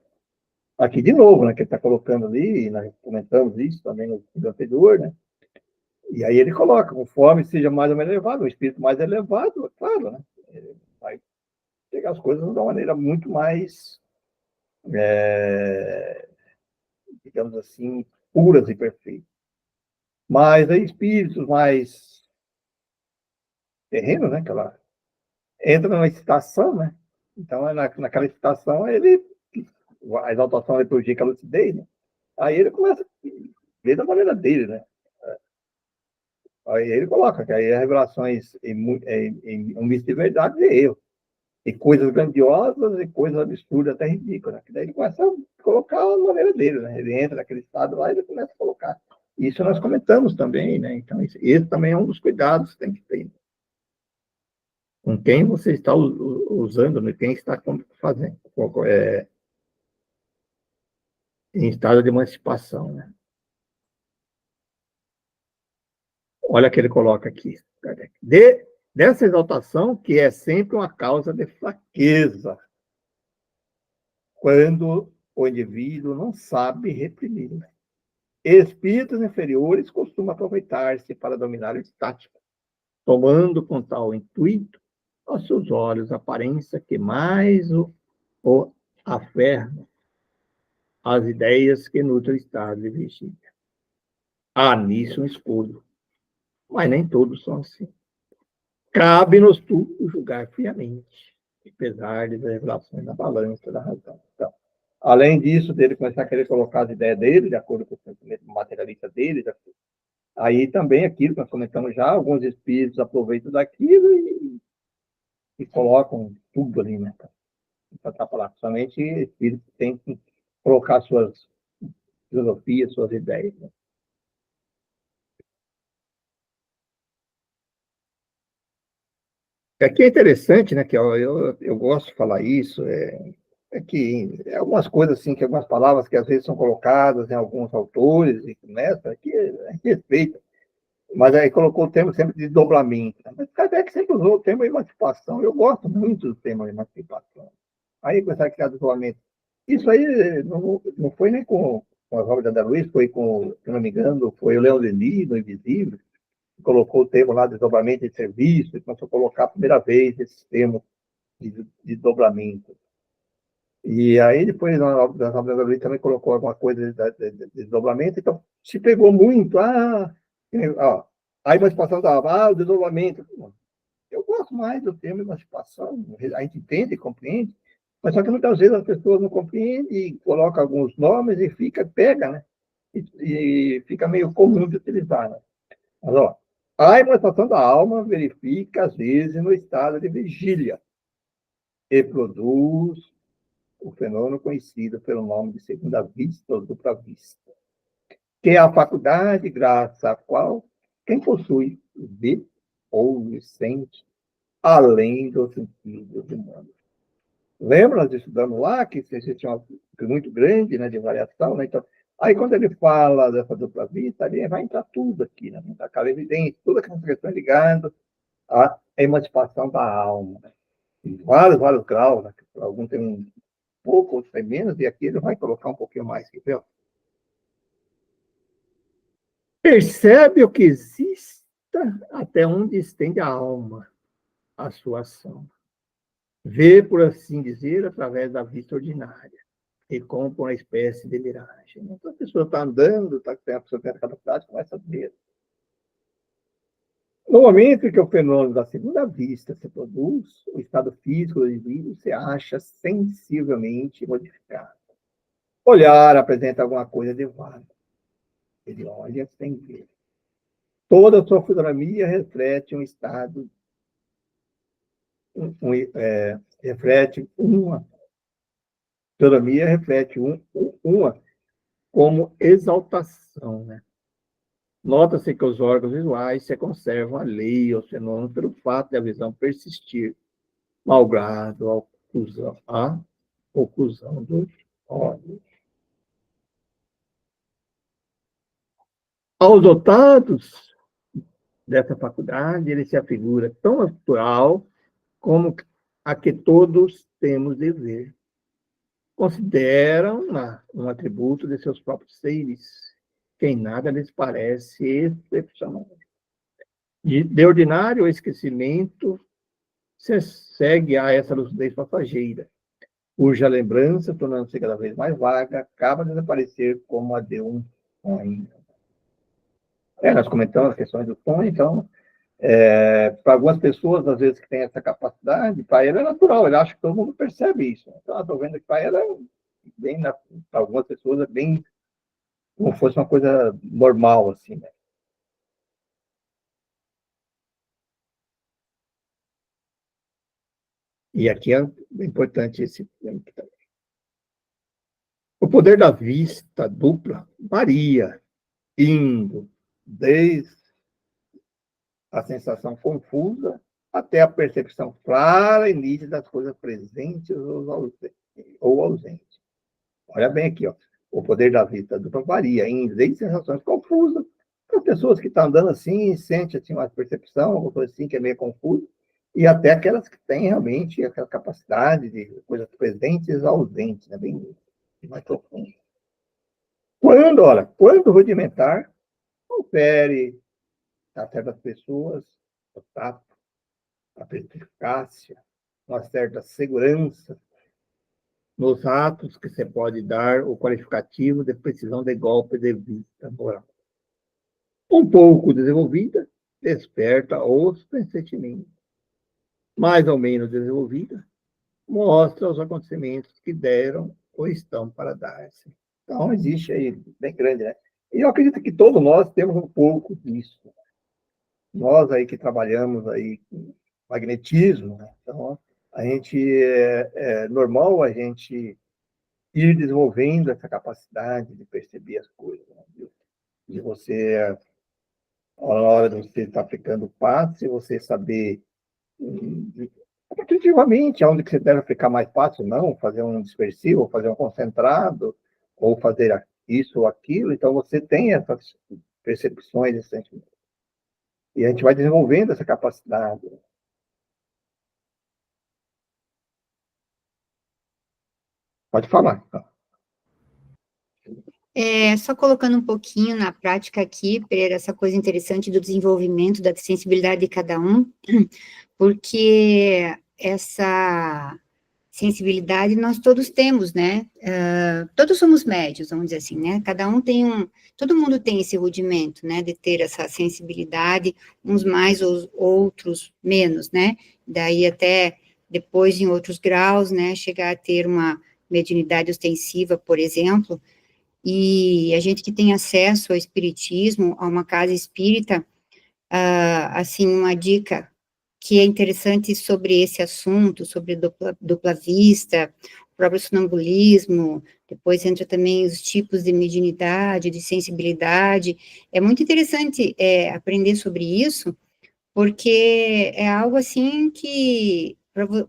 Aqui, de novo, né, que ele está colocando ali, nós comentamos isso também no vídeo anterior, né? E aí ele coloca, conforme seja mais ou menos elevado, o espírito mais elevado, claro, né? Ele vai pegar as coisas de uma maneira muito mais, digamos assim, puras e perfeitas. Mas aí espíritos mais terrenos, né? Que ela entra numa excitação, né? Então, naquela excitação, a exaltação ele prejudica a lucidez, né? Aí ele começa a ver da maneira dele, né? Aí ele coloca que aí as revelações em um misto de verdade e erro. E coisas grandiosas e coisas absurdas, até ridículas. Né? Que daí ele começa a colocar a maneira dele, né? Ele entra naquele estado lá e ele começa a colocar. Isso nós comentamos também, né? Então, esse também é um dos cuidados que tem que ter. Com quem você está usando, né? Quem está fazendo. Em estado de emancipação, né? Olha o que ele coloca aqui. Dessa exaltação, que é sempre uma causa de fraqueza, quando o indivíduo não sabe reprimir. Espíritos inferiores costumam aproveitar-se para dominar o estático, tomando com tal intuito aos seus olhos a aparência que mais o aferra as ideias que nutrem o estado de vigília. Há nisso um escudo, mas nem todos são assim. Cabe-nos tudo julgar friamente, apesar das revelações da balança da razão. Então, além disso, dele começar a querer colocar as ideias dele, de acordo com o sentimento materialista dele, aí também aquilo que nós comentamos já, alguns espíritos aproveitam daquilo e colocam tudo ali, né? Para estar falando. Somente espíritos têm que colocar suas filosofias, suas ideias. Né? Aqui é interessante, né, que eu gosto de falar isso, que algumas coisas assim, que algumas palavras que às vezes são colocadas em alguns autores, e começa, que a gente respeita, mas aí colocou o termo sempre de desdobramento. Né? Mas Kardec sempre usou o termo emancipação, eu gosto muito do termo emancipação. Aí começar a criar desdobramento. Isso aí não foi nem com a Robert da Luiz, foi com, se não me engano, foi o Leão Denis, no Invisível, colocou o termo lá de desdobramento de serviço, e começou a colocar a primeira vez esse termo de desdobramento. E aí, depois, das obras da lei, também colocou alguma coisa de desdobramento, então se pegou muito, a emancipação o desdobramento. Eu gosto mais do termo emancipação, a gente entende, compreende, mas só que muitas vezes as pessoas não compreendem e colocam alguns nomes e pega, né? E fica meio comum de utilizar, né? Mas, a emancipação da alma verifica, às vezes, no estado de vigília e produz o fenômeno conhecido pelo nome de segunda vista ou dupla vista, que é a faculdade graças à qual quem possui vê, ouve, sente, além dos sentidos humanos. Lembra, nós estudamos lá que existe uma muito grande, né, de variação, né? Então, aí quando ele fala dessa dupla vista, ali vai entrar tudo aqui, né? Vai entrar evidente, toda aquela questão ligada à emancipação da alma, né? Em vários graus, né? Alguns tem um pouco, outros tem menos, e aqui ele vai colocar um pouquinho mais, entendeu? Percebe o que exista até onde estende a alma, a sua ação. Vê, por assim dizer, através da vista ordinária, e compra uma espécie de miragem. Então, a pessoa está andando, a pessoa tem a capacidade, começa a ver. No momento em que o fenômeno da segunda vista se produz, o estado físico do indivíduo se acha sensivelmente modificado. Olhar apresenta alguma coisa de vago. Ele olha sem ver. Toda a sua fisionomia reflete um estado, reflete uma fisionomia, reflete uma como exaltação, né? Nota-se que os órgãos visuais se conservam alheios aos fenômenos pelo fato de a visão persistir, malgrado a oclusão dos olhos. Aos dotados dessa faculdade, ele se afigura tão natural como a que todos temos de ver. Consideram-na um atributo de seus próprios seres, que em nada lhes parece excepcional. De ordinário, o esquecimento se segue a essa lucidez passageira, cuja lembrança, tornando-se cada vez mais vaga, acaba de desaparecer como a de um sonho. Nós comentamos as questões do sonho, então, para algumas pessoas, às vezes, que têm essa capacidade, para ele é natural, ele acha que todo mundo percebe isso. Então, estou vendo que para ele para algumas pessoas, é bem como se fosse uma coisa normal, assim, né? E aqui é importante esse tempo também. O poder da vista dupla varia, indo desde a sensação confusa até a percepção clara e nítida das coisas presentes ou ausentes. Olha bem aqui, ó. O poder da vista dupla varia, indo desde sensações confusas, para pessoas que estão andando assim, sente assim, uma percepção, alguma coisa assim que é meio confusa, e até aquelas que têm realmente aquela capacidade de coisas presentes e ausentes, né? Bem mais profundo. Quando rudimentar, confere a certas pessoas o tato, a perspicácia, uma certa segurança nos atos que se pode dar o qualificativo de precisão de golpe de vista moral. Um pouco desenvolvida, desperta os sentimentos. Mais ou menos desenvolvida, mostra os acontecimentos que deram ou estão para dar-se. Então, existe aí, bem grande, né? E eu acredito que todos nós temos um pouco disso. Nós aí que trabalhamos aí com magnetismo, né? Então, a gente é normal a gente ir desenvolvendo essa capacidade de perceber as coisas, né? De você, na hora de você estar aplicando o passe, você saber intuitivamente aonde que você deve aplicar mais fácil, não, fazer um dispersivo, fazer um concentrado, ou fazer isso ou aquilo. Então, você tem essas percepções, esses sentimentos. E a gente vai desenvolvendo essa capacidade. Pode falar. Só colocando um pouquinho na prática aqui, Pereira, essa coisa interessante do desenvolvimento da sensibilidade de cada um, porque essa sensibilidade nós todos temos, né? Todos somos médios, vamos dizer assim, né? Todo mundo tem esse rudimento, né? De ter essa sensibilidade, uns mais, outros menos, né? Daí até depois, em outros graus, né? Chegar a ter uma mediunidade ostensiva, por exemplo, e a gente que tem acesso ao espiritismo, a uma casa espírita, assim, uma dica que é interessante sobre esse assunto, sobre dupla vista, o próprio sonambulismo, depois entra também os tipos de mediunidade, de sensibilidade. É muito interessante aprender sobre isso, porque é algo assim que,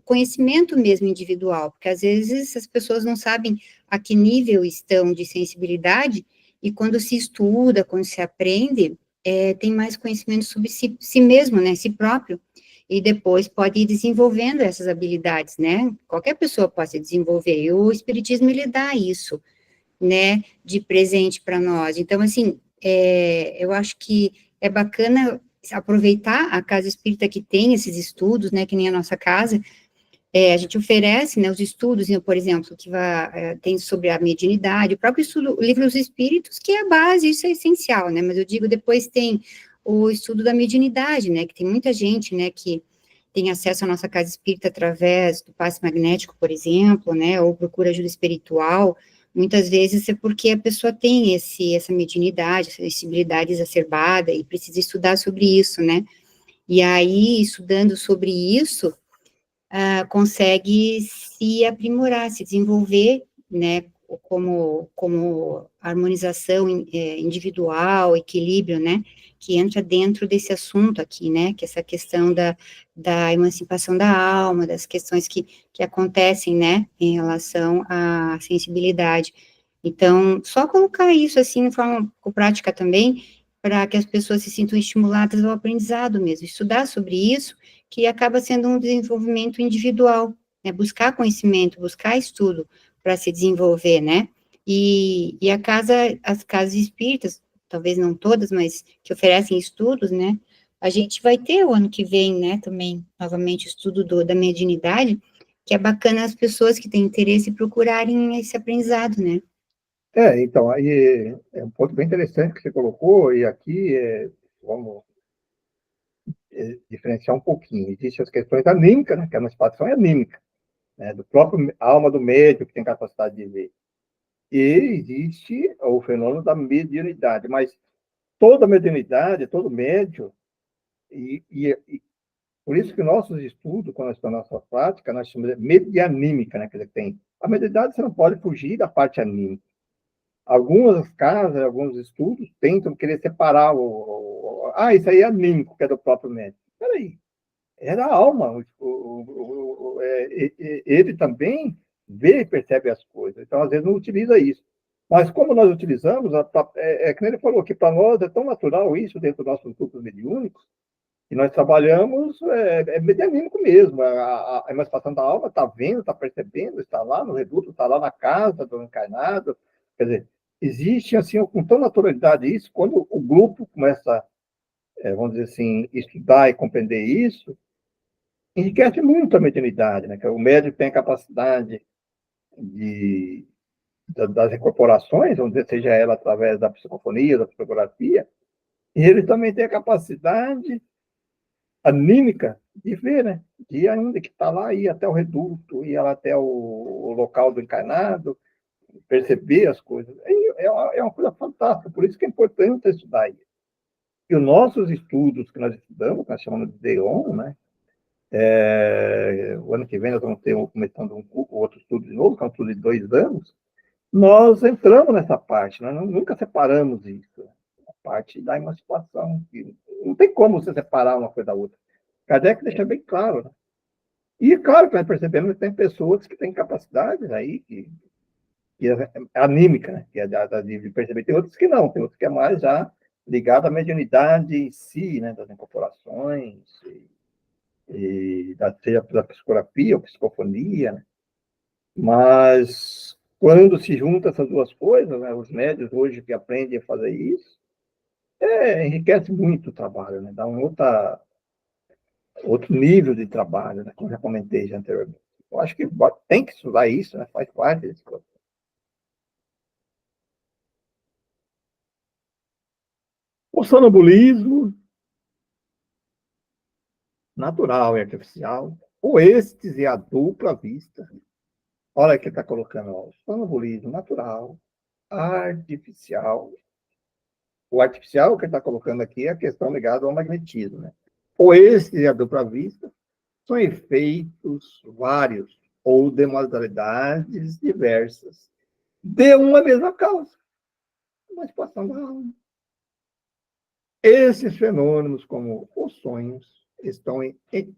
conhecimento mesmo individual, porque às vezes as pessoas não sabem a que nível estão de sensibilidade, e quando se estuda, quando se aprende, tem mais conhecimento sobre si mesmo, né, si próprio, e depois pode ir desenvolvendo essas habilidades, né, qualquer pessoa pode desenvolver, e o Espiritismo, ele dá isso, né, de presente para nós, então, assim, eu acho que é bacana aproveitar a casa espírita que tem esses estudos, né, que nem a nossa casa, a gente oferece, né, os estudos, né, por exemplo, que tem sobre a mediunidade, o próprio estudo, o livro dos espíritos, que é a base, isso é essencial, né, mas eu digo, depois tem o estudo da mediunidade, né, que tem muita gente, né, que tem acesso à nossa casa espírita através do passe magnético, por exemplo, né, ou procura ajuda espiritual, muitas vezes é porque a pessoa tem essa mediunidade, essa sensibilidade exacerbada e precisa estudar sobre isso, né, e aí, estudando sobre isso, consegue se aprimorar, se desenvolver, né, como harmonização individual, equilíbrio, né, que entra dentro desse assunto aqui, né, que é essa questão da emancipação da alma, das questões que acontecem, né, em relação à sensibilidade. Então, só colocar isso, assim, de forma prática também, para que as pessoas se sintam estimuladas ao aprendizado mesmo, estudar sobre isso, que acaba sendo um desenvolvimento individual, né, buscar conhecimento, buscar estudo para se desenvolver, né, e as casas espíritas, talvez não todas, mas que oferecem estudos, né, a gente vai ter o ano que vem, né, também, novamente, o estudo da mediunidade, que é bacana as pessoas que têm interesse procurarem esse aprendizado, né. Então, aí é um ponto bem interessante que você colocou, e aqui vamos diferenciar um pouquinho. Existem as questões anímicas, né, que a emancipação é anímica, né, do próprio alma do médium, que tem capacidade de ver. E existe o fenômeno da mediunidade, mas toda mediunidade, todo médium, e por isso que nossos estudos, quando nós estamos na nossa prática, nós chamamos de medianímica, né, que ele tem. A mediunidade você não pode fugir da parte anímica. Algumas casas, alguns estudos tentam querer separar isso aí é anímico, que é do próprio médium. Espera aí, é da alma. Ele também vê e percebe as coisas. Então, às vezes, não utiliza isso. Mas como nós utilizamos, que nem ele falou, que para nós é tão natural isso dentro dos nossos grupos mediúnicos, que nós trabalhamos medianímico mesmo. A emancipação da alma está vendo, está percebendo, está lá no reduto, está lá na casa do encarnado. Quer dizer, existe assim com tão naturalidade isso, quando o grupo começa, vamos dizer assim, estudar e compreender isso, enriquece muito a mediunidade, né? Que o médico tem a capacidade das incorporações, vamos dizer, seja ela através da psicofonia, da psicografia, e ele também tem a capacidade anímica de ver, né? De ainda que está lá, ir até o reduto, ir até o local do encarnado, perceber as coisas. É uma coisa fantástica, por isso que é importante estudar isso. E os nossos estudos que nós estudamos, que nós chamamos de DEON, né? O ano que vem nós vamos ter começando outro estudo de novo, que é um estudo de 2 anos, nós entramos nessa parte, nós nunca separamos isso, a parte da emancipação, que não tem como você separar uma coisa da outra. Kardec deixa bem claro, né? E claro que nós percebemos que tem pessoas que têm capacidades aí, que é anímica, né? Que é de perceber. Tem outros que não, tem outros que é mais já ligado à mediunidade em si, né? Das incorporações, seja pela psicografia ou psicofonia, né? Mas quando se junta essas duas coisas, né? Os médios hoje que aprendem a fazer isso, enriquece muito o trabalho, né? Dá outro nível de trabalho, né? Como já comentei já anteriormente. Eu acho que tem que estudar isso, né? Faz parte desse processo. O sonambulismo natural e artificial, o êxtase e a dupla vista. Olha que está colocando, ó, o sonambulismo natural, artificial. O artificial que ele está colocando aqui é a questão ligada ao magnetismo, né? O êxtase e a dupla vista são efeitos vários ou de modalidades diversas de uma mesma causa, uma situação da alma. Esses fenômenos, como os sonhos, estão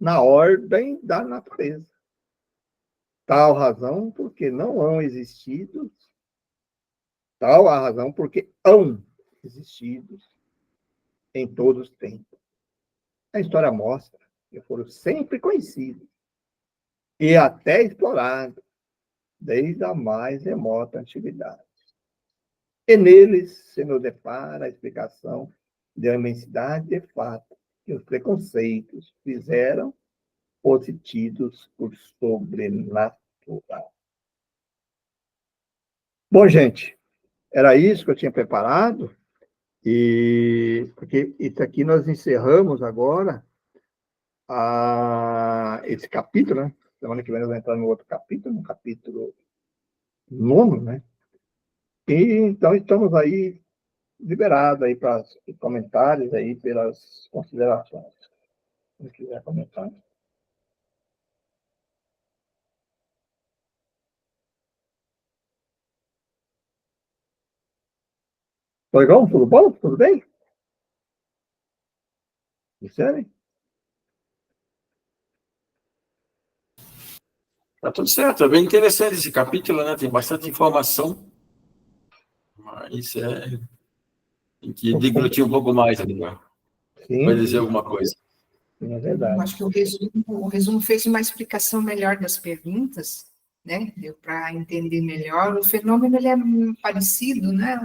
na ordem da natureza. Tal razão porque não hão existido, tal a razão porque hão existido em todos os tempos. A história mostra que foram sempre conhecidos e até explorados desde a mais remota antiguidade. E neles se nos depara a explicação da imensidade de fato que os preconceitos fizeram positidos por sobrenatural. Bom, gente, era isso que eu tinha preparado, e porque isso aqui nós encerramos agora esse capítulo, né? Semana que vem nós vamos entrar no outro capítulo, no capítulo 9, né? E então estamos aí liberados aí para os comentários aí, pelas considerações. Se quiser comentar. Legal? Tudo bom? Tudo bem? Michele? Tá tudo certo, é bem interessante esse capítulo, né? Tem bastante informação, mas tem que deglutir um pouco mais ali, né? Vai dizer alguma coisa. Sim, é verdade. Eu acho que o resumo fez uma explicação melhor das perguntas, né? Deu para entender melhor. O fenômeno ele é parecido, né?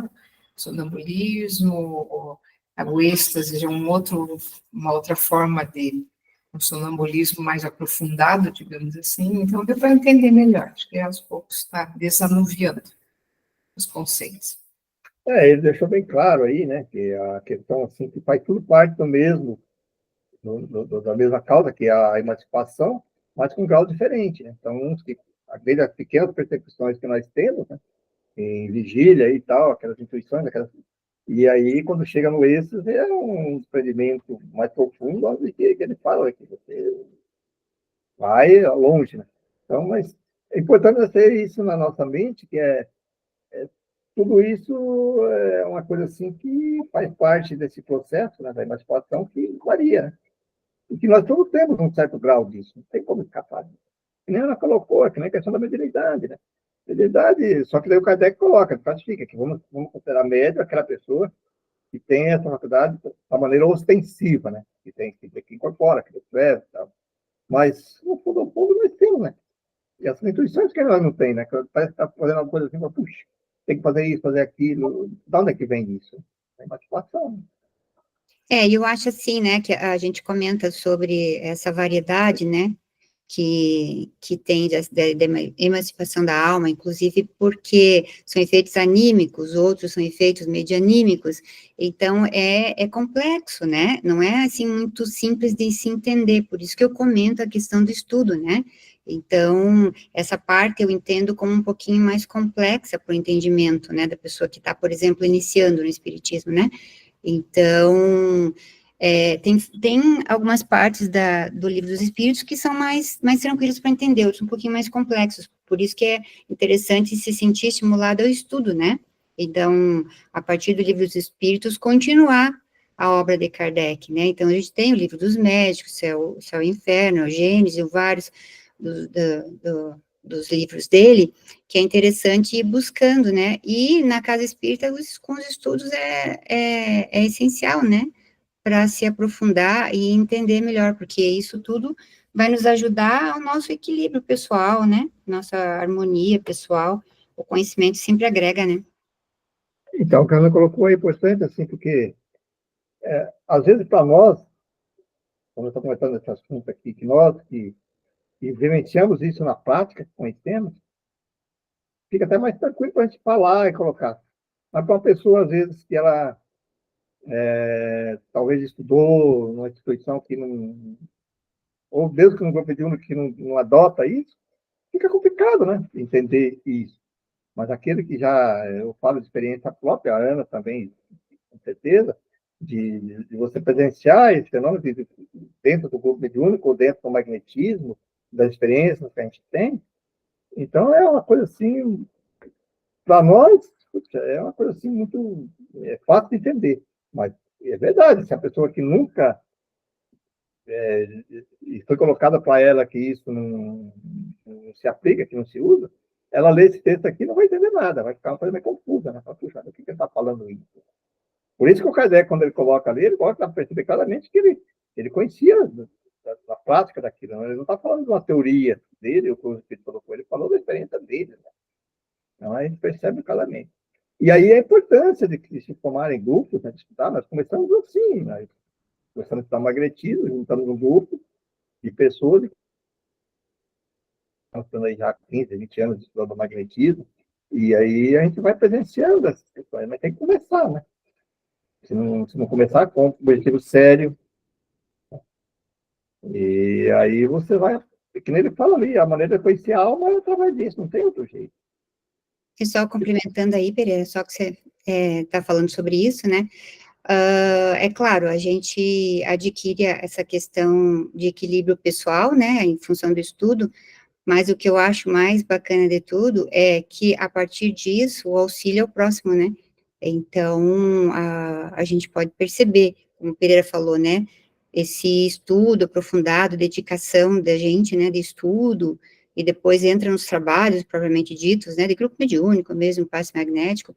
O sonambulismo, o êxtase é uma outra forma de um sonambulismo mais aprofundado, digamos assim. Então, deu para entender melhor. Acho que aos poucos está desanuviando os conceitos. Ele deixou bem claro aí, né, que a questão, assim, que faz tudo parte do mesmo, da mesma causa, que é a emancipação, mas com grau diferente, né? Então, aquelas pequenas percepções que nós temos, né, em vigília e tal, aquelas intuições, e aí, quando chega no êxtase, é um desprendimento mais profundo, onde que ele fala que você vai longe, né? Então, mas é importante ter isso na nossa mente, que tudo isso é uma coisa assim que faz parte desse processo, né, da emancipação, que varia, né? E que nós todos temos um certo grau disso, não tem como escapar disso. Que nem ela colocou, que nem a questão da mediunidade, né? Mediunidade, só que daí o Kardec coloca, classifica, que vamos considerar médio aquela pessoa que tem essa faculdade da maneira ostensiva, né? Que incorpora, que descreve e tal. Mas, no fundo, nós temos, né? E essas intuições que nós não tem, né? Que parece que está fazendo uma coisa assim, mas, puxa, tem que fazer isso, fazer aquilo. De onde é que vem isso? É uma situação. Eu acho assim, né, que a gente comenta sobre essa variedade, né, que tem da emancipação da alma, inclusive porque são efeitos anímicos, outros são efeitos medianímicos, então é complexo, né, não é assim muito simples de se entender, por isso que eu comento a questão do estudo, né, então essa parte eu entendo como um pouquinho mais complexa para o entendimento, né, da pessoa que está, por exemplo, iniciando no espiritismo, né, então tem algumas partes do Livro dos Espíritos que são mais tranquilos para entender, outros um pouquinho mais complexos, por isso que é interessante se sentir estimulado ao estudo, né? Então, a partir do Livro dos Espíritos, continuar a obra de Kardec, né? Então, a gente tem o Livro dos Médicos, Céu e Inferno, o Gênesis, vários dos livros dele, que é interessante ir buscando, né? E na Casa Espírita, com os estudos é essencial, né? Para se aprofundar e entender melhor, porque isso tudo vai nos ajudar ao nosso equilíbrio pessoal, né? Nossa harmonia pessoal, o conhecimento sempre agrega, né? Então, o que ela colocou é importante, assim, porque, às vezes, para nós, quando eu estou comentando esse assunto aqui, que nós que e vivenciamos isso na prática, conhecemos, fica até mais tranquilo para a gente falar e colocar. Mas para uma pessoa, às vezes, que ela talvez estudou numa instituição que não, ou mesmo que no grupo de que não adota isso, fica complicado, né? Entender isso. Mas aquele que já, eu falo de experiência própria, a Ana também, com certeza, de você presenciar esse fenômeno dentro do grupo mediúnico ou dentro do magnetismo, das experiências que a gente tem. Então, é uma coisa assim, para nós, é uma coisa assim muito fácil de entender. Mas é verdade, se a pessoa que nunca e foi colocada para ela que isso não se aplica, que não se usa, ela lê esse texto aqui e não vai entender nada, vai ficar uma coisa meio confusa, né? Puxa, o que ele está falando isso? Por isso que o Kardec, quando ele coloca ali, ele coloca para perceber claramente que ele conhecia da prática daquilo, né? Ele não está falando de uma teoria dele, o que o Espírito colocou, ele falou da experiência dele. Né? Então, a gente percebe claramente. E aí a importância de se formarem grupos, né, de estudar, nós começamos assim, nós começamos a estudar magnetismo, juntamos um grupo de pessoas, estamos estando aí já 15, 20 anos estudando magnetismo, e aí a gente vai presenciando essas questões, mas tem que começar, né? Se não começar com um objetivo sério, e aí você vai, que nem ele fala ali, a maneira de conhecer a alma é através disso, não tem outro jeito. E só complementando aí, Pereira, só que você está falando sobre isso, né? É claro, a gente adquire essa questão de equilíbrio pessoal, né, em função do estudo, mas o que eu acho mais bacana de tudo é que, a partir disso, o auxílio é o próximo, né? Então, a gente pode perceber, como o Pereira falou, né, esse estudo aprofundado, dedicação da gente, né, de estudo, e depois entra nos trabalhos, propriamente ditos, né, de grupo mediúnico mesmo, passe magnético,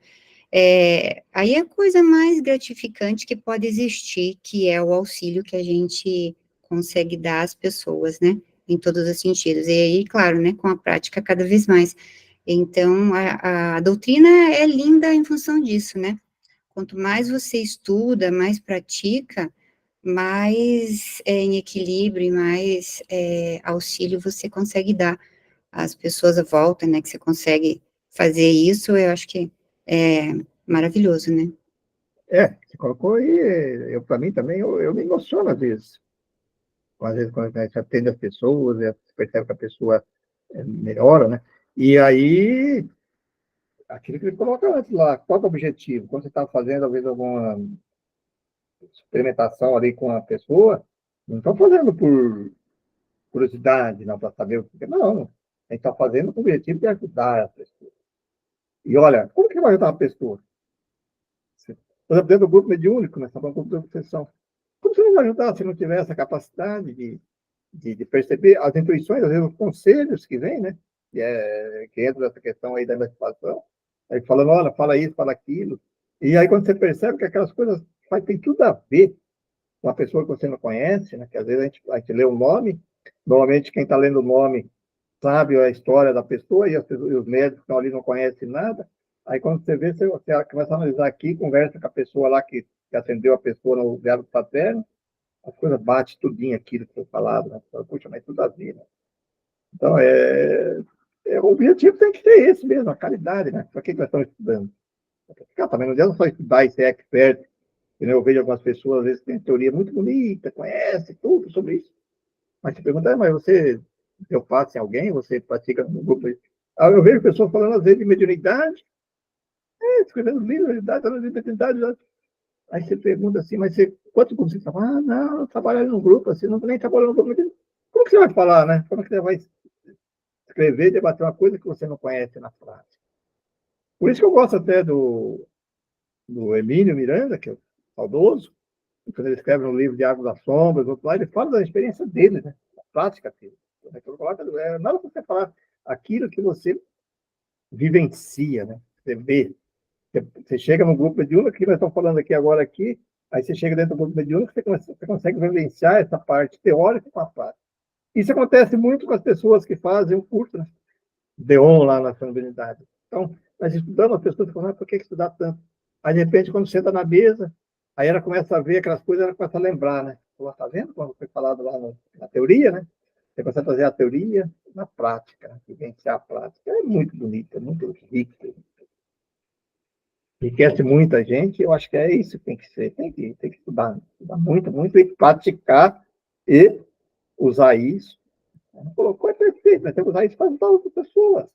aí é a coisa mais gratificante que pode existir, que é o auxílio que a gente consegue dar às pessoas, né, em todos os sentidos, e aí, claro, né, com a prática cada vez mais. Então, a doutrina é linda em função disso, né, quanto mais você estuda, mais pratica, mais em equilíbrio e mais auxílio você consegue dar às pessoas à volta, né, que você consegue fazer isso, eu acho que é maravilhoso, né? Você colocou aí, para mim também, eu me emociono às vezes. Às vezes, quando a gente atende as pessoas, você percebe que a pessoa melhora, né? E aí, aquilo que ele coloca antes lá, qual é o objetivo? Quando você está fazendo, talvez, alguma experimentação ali com a pessoa, não estou fazendo por curiosidade, não, para saber o que. Não, a gente está fazendo com o objetivo de ajudar a pessoa. E olha, como que vai ajudar uma pessoa? Por exemplo, dentro do grupo mediúnico, nós estamos falando do grupo de obsessão. Como você não vai ajudar se não tiver essa capacidade de perceber as intuições, às vezes os conselhos que vêm, né? Que entra nessa questão aí da emancipação, aí falando, olha, fala isso, fala aquilo. E aí quando você percebe que aquelas coisas tem tudo a ver com a pessoa que você não conhece, né? Que às vezes a gente lê o nome, normalmente quem está lendo o nome sabe a história da pessoa e os médicos que estão ali não conhecem nada. Aí quando você vê, você começa a analisar aqui, conversa com a pessoa lá que atendeu a pessoa no diálogo paterno, as coisas batem tudinho aquilo que foi falado, né? Puxa, mas tudo a ver, né? Então, o objetivo tem que ser esse mesmo, a caridade, né? Para que nós estamos estudando? Também não adianta só estudar e ser expert. Eu vejo algumas pessoas, às vezes, que têm teoria muito bonita, conhece tudo sobre isso. Mas se pergunta, mas você deu passe em alguém? Você pratica no grupo? Eu vejo pessoas falando, às vezes, de mediunidade, escrevendo livros de mediunidade. Aí você pergunta assim, mas quantos grupos você trabalha? Não, eu trabalho num grupo, assim, não nem trabalho no grupo. Como que você vai falar, né? Como que você vai escrever, debater uma coisa que você não conhece na prática? Por isso que eu gosto até do Emílio Miranda, que é o saudoso, quando ele escreve no livro de Água das Sombras, outro lá, ele fala da experiência dele, né? Da prática dele. Nada para você falar aquilo que você vivencia, né? Você vê. Você chega no grupo mediúnico, que nós estamos falando agora, aí você chega dentro do grupo mediúnico, você consegue vivenciar essa parte teórica com a prática. Isso acontece muito com as pessoas que fazem o curso, né? Deon lá na Unidade. Então, nós estudamos, as pessoas falam, por que estudar tanto? Aí, de repente, quando senta na mesa, aí ela começa a ver aquelas coisas, ela começa a lembrar, né? Ela está vendo quando foi falado lá na teoria, né? Você consegue fazer a teoria na prática, vivenciar a prática. É muito bonito, é muito rico. Enriquece muita gente, eu acho que é isso que tem que ser. Tem que estudar muito, muito, e praticar e usar isso. Colocou, é perfeito, mas tem que usar isso para ajudar outras pessoas.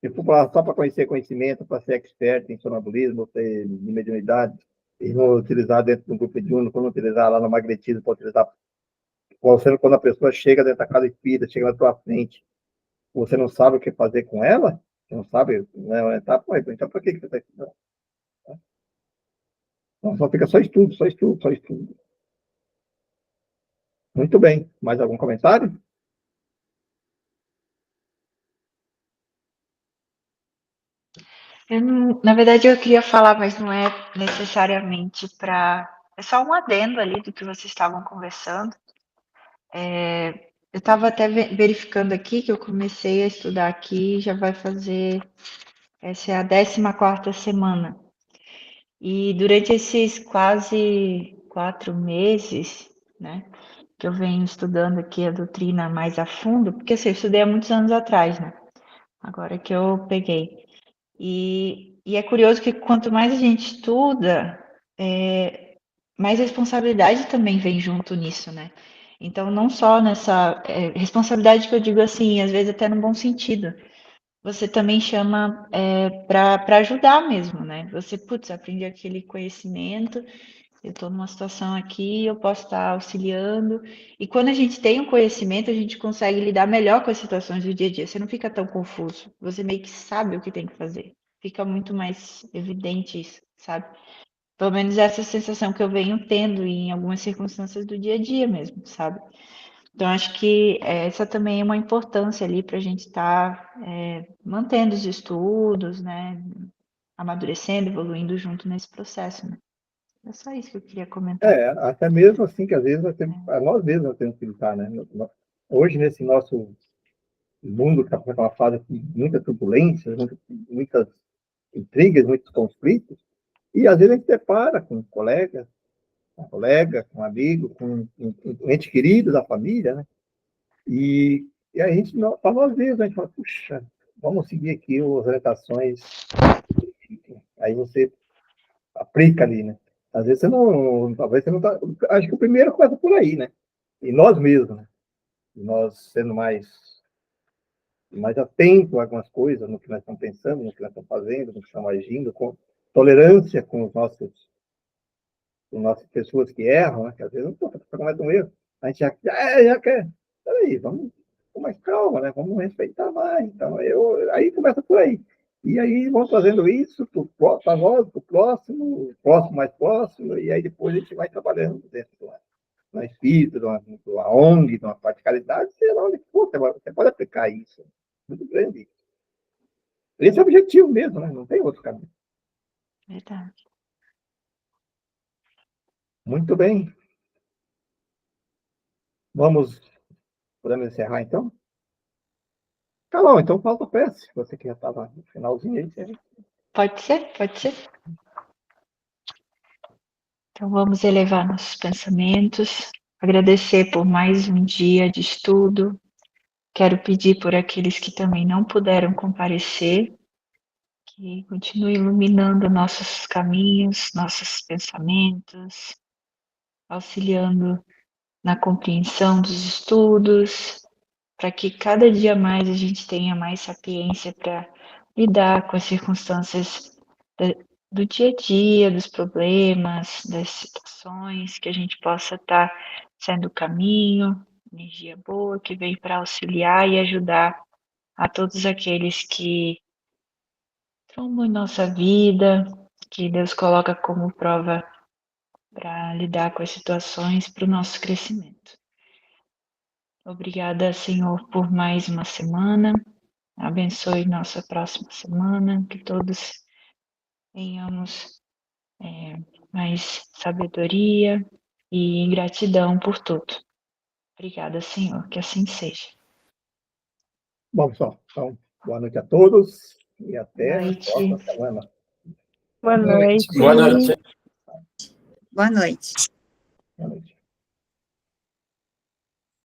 Se for só para conhecer conhecimento, para ser expert em sonambulismo, ter mediunidade, e não utilizar dentro do grupo de uno, não utilizar lá no magnetismo, para utilizar quando a pessoa chega dentro da casa espírita, chega na tua frente, você não sabe o que fazer com ela, você não sabe, né? Tá, pô, então para que você está estudando? Não, só fica só estudo, só estudo, só estudo. Muito bem. Mais algum comentário? Na verdade, eu queria falar, mas não é necessariamente para. É só um adendo ali do que vocês estavam conversando. Eu estava até verificando aqui que eu comecei a estudar aqui, já vai fazer. Essa é a 14ª semana. E durante esses quase 4 meses, né, que eu venho estudando aqui a doutrina mais a fundo, porque assim, eu estudei há muitos anos atrás, né? Agora que eu peguei. E é curioso que quanto mais a gente estuda, mais responsabilidade também vem junto nisso, né? Então, não só nessa responsabilidade que eu digo assim, às vezes até no bom sentido, você também chama para ajudar mesmo, né? Você, putz, aprendi aquele conhecimento, eu estou numa situação aqui, eu posso estar auxiliando. E quando a gente tem um conhecimento, a gente consegue lidar melhor com as situações do dia a dia. Você não fica tão confuso, você meio que sabe o que tem que fazer. Fica muito mais evidente isso, sabe? Pelo menos essa sensação que eu venho tendo em algumas circunstâncias do dia a dia mesmo, sabe? Então, acho que essa também é uma importância ali para a gente estar mantendo os estudos, né? Amadurecendo, evoluindo junto nesse processo, né? É só isso que eu queria comentar. Até mesmo assim, que às vezes nós mesmos nós temos que lutar, né? Hoje, nesse nosso mundo que está com uma fase de muita turbulência, muitas intrigas, muitos conflitos, e às vezes a gente depara com um colega, com um amigo, com um ente querido da família, né? E a gente, para nós mesmos, a gente fala, puxa, vamos seguir aqui as orientações. Aí você aplica ali, né? Às vezes você não, talvez você não tá, acho que o primeiro começa por aí, né? E nós mesmos, né? E nós sendo mais atentos a algumas coisas, no que nós estamos pensando, no que nós estamos fazendo, no que estamos agindo, com tolerância com nossas pessoas que erram, né? Que às vezes não comete um erro, a gente já quer, peraí, vamos com mais calma, né? Vamos respeitar mais. Então, aí começa por aí. E aí vamos fazendo isso para nós, para o próximo mais próximo, e aí depois a gente vai trabalhando dentro do espírito, de uma ONG, de uma parte de caridade, sei lá onde for, você pode aplicar isso. Muito grande. Esse é o objetivo mesmo, né? Não tem outro caminho. Verdade. Muito bem. Podemos encerrar então? Tá bom, então falta a prece. Você que já estava no finalzinho aí. Pode ser, pode ser. Então vamos elevar nossos pensamentos, agradecer por mais um dia de estudo. Quero pedir por aqueles que também não puderam comparecer, que continue iluminando nossos caminhos, nossos pensamentos, auxiliando na compreensão dos estudos, para que cada dia mais a gente tenha mais sapiência para lidar com as circunstâncias do dia a dia, dos problemas, das situações, que a gente possa estar sendo o caminho, energia boa que vem para auxiliar e ajudar a todos aqueles que estão em nossa vida, que Deus coloca como prova para lidar com as situações para o nosso crescimento. Obrigada, Senhor, por mais uma semana. Abençoe nossa próxima semana, que todos tenhamos mais sabedoria e gratidão por tudo. Obrigada, Senhor, que assim seja. Bom, pessoal, então, boa noite a todos e até a Noite. próxima semana. Boa noite. Boa noite. Boa noite. Boa noite.